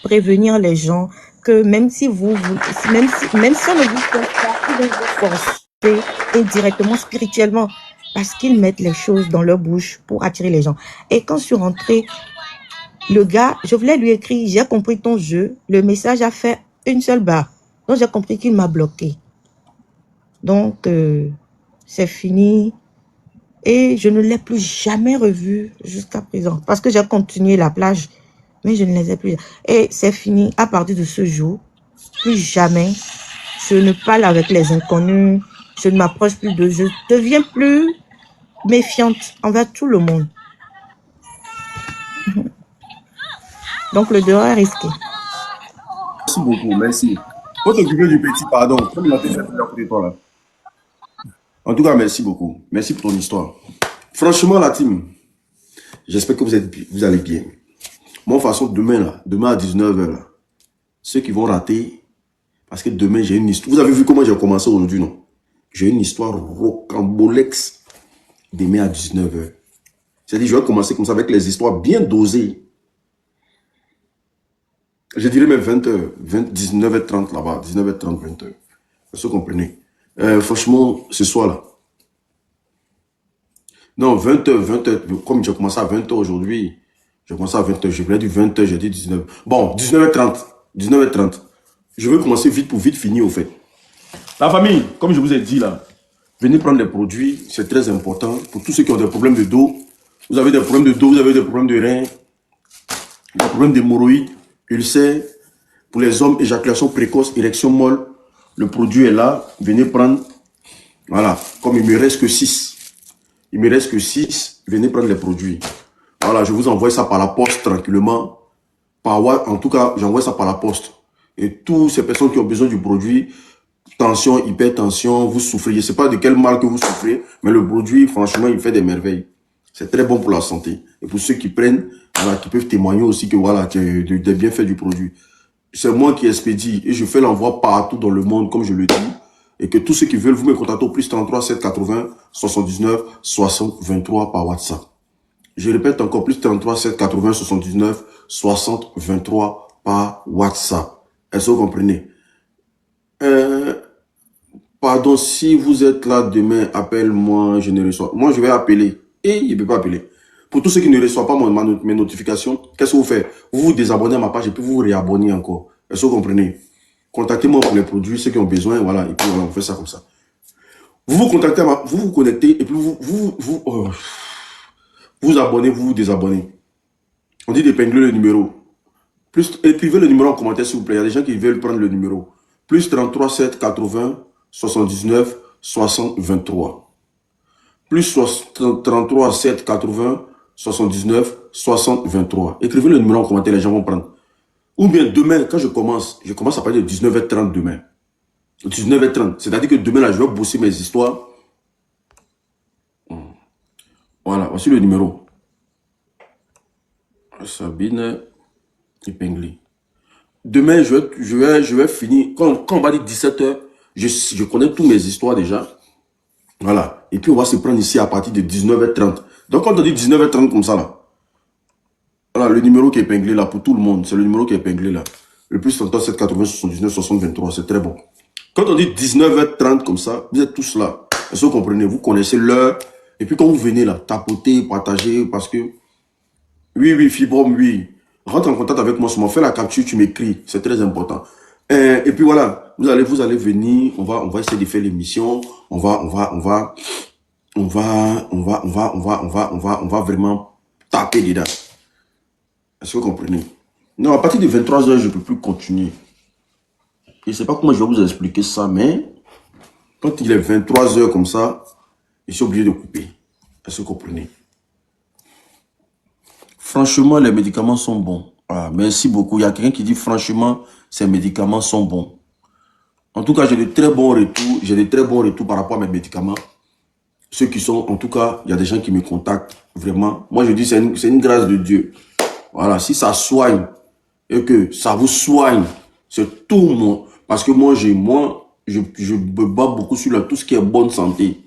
prévenir les gens que même si même si on ne vous force pas, ils vont vous forcer indirectement, spirituellement, parce qu'ils mettent les choses dans leur bouche pour attirer les gens. Et quand je suis rentrée, le gars, je voulais lui écrire, j'ai compris ton jeu. Le message a fait une seule barre. Donc, j'ai compris qu'il m'a bloqué. Donc, c'est fini. Et je ne l'ai plus jamais revu jusqu'à présent. Parce que j'ai continué la plage, mais je ne les ai plus. Et c'est fini. À partir de ce jour, plus jamais, je ne parle avec les inconnus. Je ne m'approche plus d'eux. Je deviens plus méfiante envers tout le monde. Donc, le dehors est risqué. Merci beaucoup, merci. Faut t'occuper du petit, pardon. Comme la tête à côté de toi là. En tout cas, merci beaucoup. Merci pour ton histoire. Franchement, la team, j'espère que vous allez bien. Moi, de toute façon, demain à 19h, là, ceux qui vont rater, parce que demain, j'ai une histoire. Vous avez vu comment j'ai commencé aujourd'hui, non? J'ai une histoire rocambolex demain à 19h. C'est-à-dire, je vais commencer comme ça avec les histoires bien dosées. Je dirais même 20h, 19h30 là-bas, 19h30, 20h. Vous comprenez? Franchement, ce soir-là. Non, 20h, comme j'ai commencé à 20h aujourd'hui, j'ai commencé à 20h, je voulais dire 20h, j'ai dit 19h. Bon, 19h30, 19h30. Je veux commencer vite pour vite finir au fait. La famille, comme je vous ai dit là, venez prendre les produits, c'est très important. Pour tous ceux qui ont des problèmes de dos, vous avez des problèmes de dos, vous avez des problèmes de reins, des problèmes d'hémorroïdes, ulcères. Pour les hommes, éjaculation précoce, érection molle, le produit est là, venez prendre. Voilà, comme il me reste que 6. Il me reste que 6, venez prendre les produits. Voilà, je vous envoie ça par la poste tranquillement. En tout cas, j'envoie ça par la poste. Et toutes ces personnes qui ont besoin du produit, tension, hypertension, vous souffrez. Je ne sais pas de quel mal que vous souffrez, mais le produit, franchement, il fait des merveilles. C'est très bon pour la santé. Et pour ceux qui prennent, voilà, qui peuvent témoigner aussi que voilà, des bienfaits du produit. C'est moi qui expédie et je fais l'envoi partout dans le monde, comme je le dis. Et que tous ceux qui veulent, vous me contactez au plus 33 780 79 60 23 par WhatsApp. Je répète encore, plus 33 780 79 60 23 par WhatsApp. Est-ce que vous comprenez? Pardon, si vous êtes là demain, appelle-moi, je ne reçois. Moi, je vais appeler. Et il ne peut pas appeler. Pour tous ceux qui ne reçoivent pas mes notifications, qu'est-ce que vous faites? Vous vous désabonnez à ma page et puis vous vous réabonnez encore. Est-ce que vous comprenez? Contactez-moi pour les produits, ceux qui ont besoin, voilà, et puis voilà, on fait ça comme ça. Vous vous contactez, vous vous connectez, et puis vous abonnez, vous vous désabonnez. On dit d'épingler le numéro. Plus, écrivez le numéro en commentaire, s'il vous plaît. Il y a des gens qui veulent prendre le numéro. Plus 33 7 80 79 60 23. Plus 33 7 80 79 60 23. Écrivez le numéro en commentaire, les gens vont prendre. Ou bien demain, quand je commence à partir de 19h30 demain. 19h30. C'est-à-dire que demain, là, je vais bosser mes histoires. Voilà, voici le numéro. Sabine Epingli. Demain, je vais finir. Quand on va dire 17h, je connais toutes mes histoires déjà. Voilà. Et puis, on va se prendre ici à partir de 19h30. Donc, quand on dit 19h30 comme ça, là. Voilà, le numéro qui est épinglé là pour tout le monde. C'est le numéro qui est épinglé là. Le plus 37 780 79 60 23. C'est très bon. Quand on dit 19h30 comme ça, vous êtes tous là. Est-ce que vous comprenez? Vous connaissez l'heure. Et puis quand vous venez là, tapotez, partagez, parce que... Oui, Fibrom, oui. Rentre en contact avec moi, fais la capture, tu m'écris. C'est très important. Et puis voilà, vous allez venir, on va essayer de faire l'émission. On va vraiment taper dedans. Est-ce que vous comprenez? Non, à partir de 23h, je ne peux plus continuer. Je ne sais pas comment je vais vous expliquer ça, mais quand il est 23h comme ça, je suis obligé de couper. Est-ce que vous comprenez? Franchement, les médicaments sont bons. Ah, merci beaucoup. Il y a quelqu'un qui dit franchement, ces médicaments sont bons. En tout cas, j'ai de très bons retours. J'ai de très bons retours par rapport à mes médicaments. Ceux qui sont, en tout cas, il y a des gens qui me contactent. Vraiment. Moi, je dis, c'est une grâce de Dieu. Voilà, si ça soigne et que ça vous soigne, c'est tout mon... Parce que moi, je me bats beaucoup sur tout ce qui est bonne santé.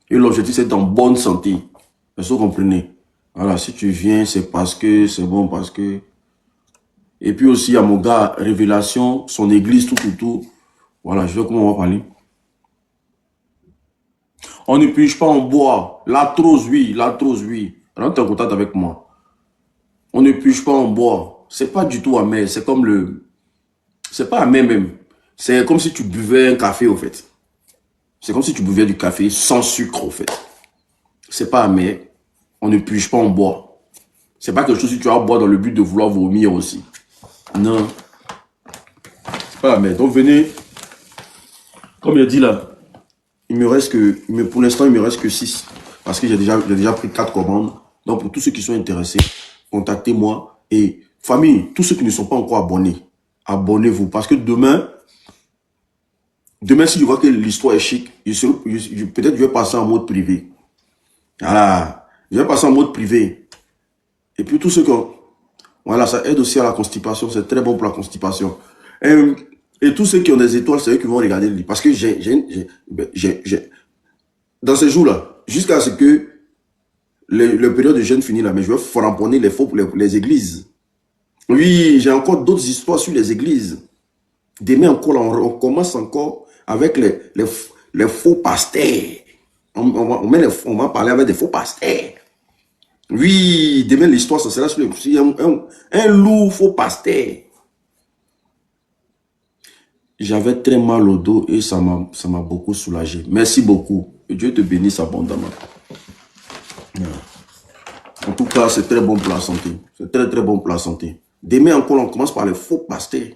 Et l'objectif, c'est en bonne santé. Est-ce que vous comprenez? Voilà, si tu viens, c'est parce que c'est bon, parce que... Et puis aussi, il y a mon gars, Révélation, son église, tout. Voilà, je sais comment on va parler. On ne pige pas en bois. L'arthrose, oui. Rentre en contact avec moi. On ne pige pas en bois. C'est pas du tout amer. C'est comme le... C'est pas amer même. C'est comme si tu buvais un café, au fait. C'est comme si tu buvais du café sans sucre, au fait. C'est pas amer. On ne pige pas en bois. C'est pas quelque chose que tu vas boire dans le but de vouloir vomir aussi. Non. C'est pas amer. Donc venez. Comme il a dit là, il me reste que... Pour l'instant, il me reste que 6. Parce que j'ai déjà pris 4 commandes. Donc pour tous ceux qui sont intéressés, contactez-moi. Et famille, tous ceux qui ne sont pas encore abonnés, abonnez-vous. Parce que demain, si je vois que l'histoire est chic, peut-être je vais passer en mode privé. Voilà. Je vais passer en mode privé. Et puis tous ceux qui ont... Voilà, ça aide aussi à la constipation. C'est très bon pour la constipation. Et tous ceux qui ont des étoiles, c'est eux qui vont regarder le livre. Parce que dans ces jours-là, jusqu'à ce que le période de jeûne finisse là, mais je vais framponner les faux pour les églises. Oui, j'ai encore d'autres histoires sur les églises. Demain encore, là, on commence encore avec les faux pasteurs. On va parler avec des faux pasteurs. Oui, demain l'histoire, ça sera sur un lourd faux pasteur. J'avais très mal au dos et ça m'a beaucoup soulagé. Merci beaucoup. Que Dieu te bénisse abondamment. En tout cas, c'est très bon pour la santé. C'est très, très bon pour la santé. Demain encore, on commence par les faux pasteurs.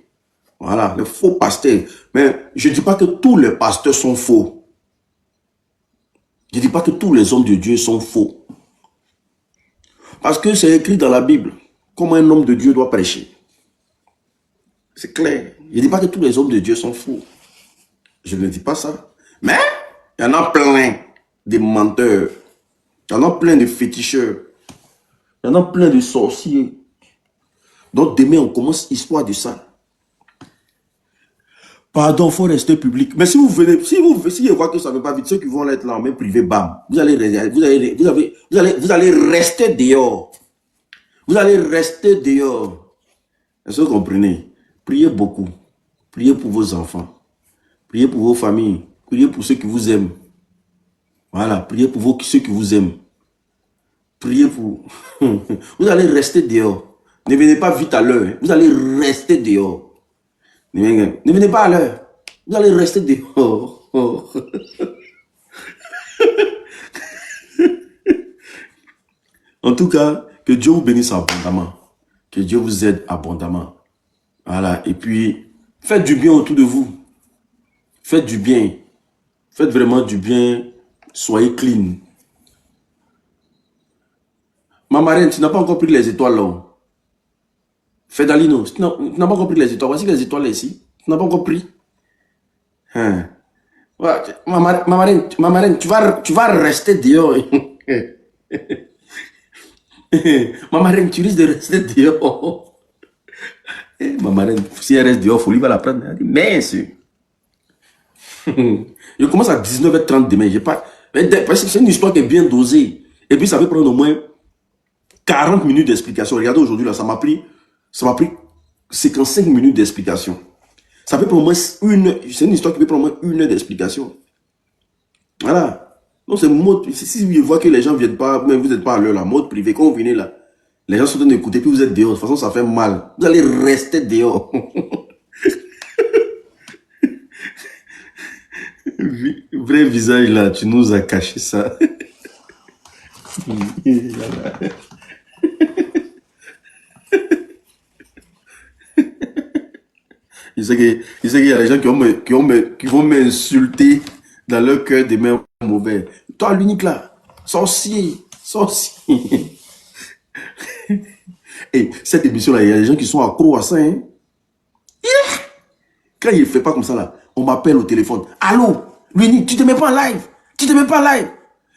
Voilà, les faux pasteurs. Mais je ne dis pas que tous les pasteurs sont faux. Je ne dis pas que tous les hommes de Dieu sont faux. Parce que c'est écrit dans la Bible comment un homme de Dieu doit prêcher. C'est clair. Je ne dis pas que tous les hommes de Dieu sont faux. Je ne dis pas ça. Mais il y en a plein de menteurs. Il y en a plein de féticheurs. Il y en a plein de sorciers. Donc demain, on commence l'histoire de ça. Pardon, il faut rester public. Mais si vous venez, si je vois que ça ne va pas vite, ceux qui vont être là en main privée, bam, vous allez rester dehors. Vous allez rester dehors. Est-ce que vous comprenez? Priez beaucoup. Priez pour vos enfants. Priez pour vos familles. Priez pour ceux qui vous aiment. Voilà, priez pour ceux qui vous aiment. Priez pour... Vous allez rester dehors. Ne venez pas vite à l'heure. Vous allez rester dehors. Ne venez pas à l'heure. Vous allez rester dehors. En tout cas, que Dieu vous bénisse abondamment. Que Dieu vous aide abondamment. Voilà. Et puis, faites du bien autour de vous. Faites du bien. Faites vraiment du bien. Soyez clean. Ma marraine, tu n'as pas encore pris les étoiles là. Fedalino, tu n'as pas encore pris les étoiles. Voici les étoiles là ici. Tu n'as pas encore pris. Hein. Ouais, ma marraine, tu vas rester dehors. Ma marraine, tu risques de rester dehors. Ma marraine, si elle reste dehors, Folie va la prendre. Elle dit, mince. Je commence à 19h30 demain. Parce que c'est une histoire qui est bien dosée. Et puis ça va prendre au moins 40 minutes d'explication. Regardez aujourd'hui, là, ça m'a pris 55 minutes d'explication. Ça peut prendre au moins c'est une histoire qui peut prendre au moins 1 heure d'explication. Voilà. Donc c'est mode, si je vois que les gens ne viennent pas, même vous n'êtes pas à l'heure, la mode privée, quand vous venez là, les gens sont en train d'écouter, puis vous êtes dehors. De toute façon, ça fait mal. Vous allez rester dehors. Vrai visage là, tu nous as caché ça. Il sait qu'il y a des gens qui vont m'insulter dans leur cœur des mains mauvais. Toi, l'unique là, sorcier. Et cette émission-là, il y a des gens qui sont accros à ça. Hein? Yeah! Quand il ne fait pas comme ça, là, on m'appelle au téléphone. Allô, l'unique, tu ne te mets pas en live.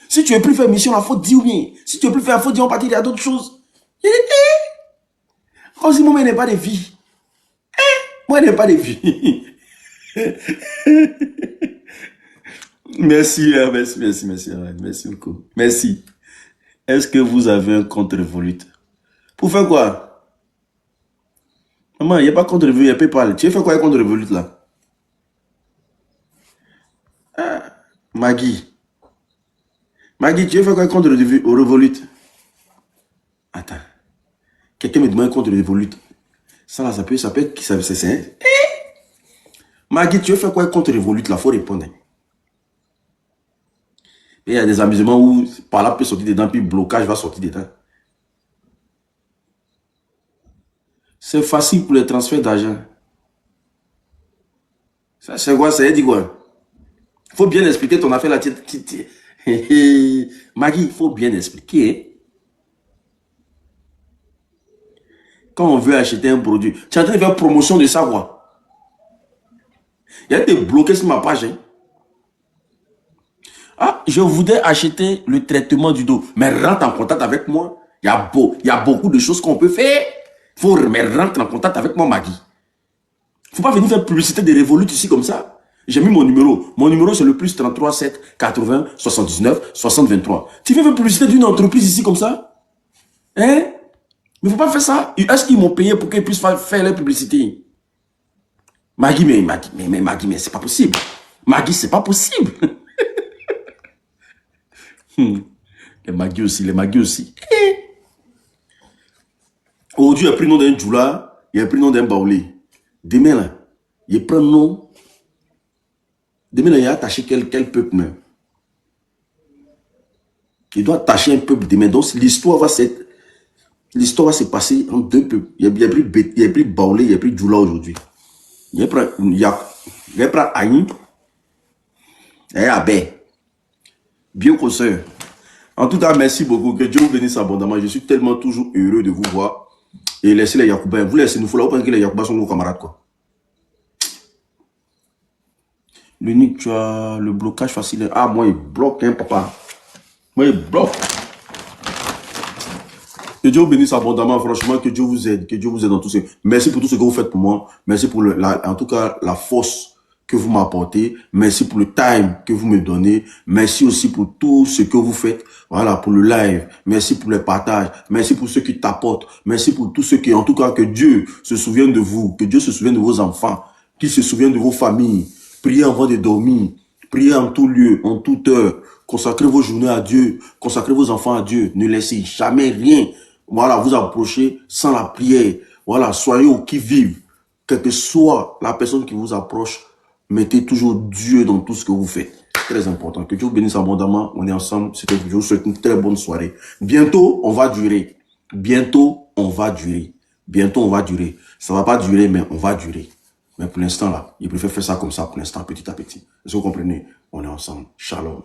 Si tu veux plus faire émission, il faut dire bien. Si tu veux plus faire, il faut dire on partir, il y a d'autres choses. Comme si moi, je n'ai pas de vie. Moi, je n'ai pas de vie. Merci beaucoup. Merci. Est-ce que vous avez un compte Revolut? Pour faire quoi? Maman, il n'y a pas de compte Revolut, il y a PayPal. Tu veux faire quoi avec compte Revolut là? Ah, Maggie, tu veux faire quoi avec compte Revolut? Attends. Quelqu'un me demande un compte Revolut. Ça là, ça peut être... c'est Maggie, tu veux faire quoi avec compte Revolut là? Faut répondre. Et il y a des amusements où par là peut sortir dedans, puis blocage va sortir dedans. C'est facile pour les transferts d'argent. Ça, c'est quoi? Ça dit quoi? Il faut bien expliquer ton affaire là. Maggie, il faut bien expliquer. Quand on veut acheter un produit, tu es en train de faire promotion de ça, quoi. Il y a été bloqué sur ma page. Hein. Ah, je voudrais acheter le traitement du dos. Mais rentre en contact avec moi. Il y a beaucoup de choses qu'on peut faire. Mais rentre en contact avec moi, Maggie. Il ne faut pas venir faire publicité de Revolut ici comme ça. J'ai mis mon numéro. Mon numéro, c'est le plus 33 7 80 79 60 23. Tu veux faire publicité d'une entreprise ici comme ça? Hein? Mais il ne faut pas faire ça. Est-ce qu'ils m'ont payé pour qu'ils puissent faire la publicité? Maggie, mais c'est pas possible. Magui, c'est pas possible. Les Magui aussi, les Magui aussi. Aujourd'hui, il a pris le nom d'un Djoula, il a pris le nom d'un Baoulé. Demain, là, il prend le nom. Demain, là, il a attaché quel peuple même. Il doit attacher un peuple demain. Donc, l'histoire va se passer en deux peuples. Il y a pris Baoulé, il y a pris Djoula aujourd'hui. Il y a pris Aïn et Abé. Bien conseil. En tout cas, merci beaucoup. Que Dieu vous bénisse abondamment. Je suis tellement toujours heureux de vous voir. Et laissez les Yacoubains. Vous laissez nous faut là. Vous pensez que les Yacoubains sont nos camarades, quoi. L'unique, tu as le blocage facile. Ah, moi, il bloque, hein, papa. Moi, il bloque. Que Dieu vous bénisse abondamment, franchement, que Dieu vous aide dans tout ce. Merci pour tout ce que vous faites pour moi. Merci pour en tout cas, la force que vous m'apportez. Merci pour le time que vous me donnez. Merci aussi pour tout ce que vous faites. Voilà, pour le live. Merci pour le partage. Merci pour ceux qui t'apportent. Merci pour tous ceux qui, en tout cas, que Dieu se souvienne de vous. Que Dieu se souvienne de vos enfants. Qu'il se souvienne de vos familles. Priez avant de dormir. Priez en tout lieu, en toute heure. Consacrez vos journées à Dieu. Consacrez vos enfants à Dieu. Ne laissez jamais rien, voilà, vous approcher sans la prière. Voilà, soyez au qui-vive. Quelle que soit la personne qui vous approche, mettez toujours Dieu dans tout ce que vous faites. Très important. Que Dieu vous bénisse abondamment. On est ensemble. Je vous souhaite une très bonne soirée. Bientôt, on va durer. Bientôt, on va durer. Bientôt, on va durer. Ça va pas durer, mais on va durer. Mais pour l'instant, là, il préfère faire ça comme ça pour l'instant, petit à petit. Est-ce que vous comprenez? On est ensemble. Shalom.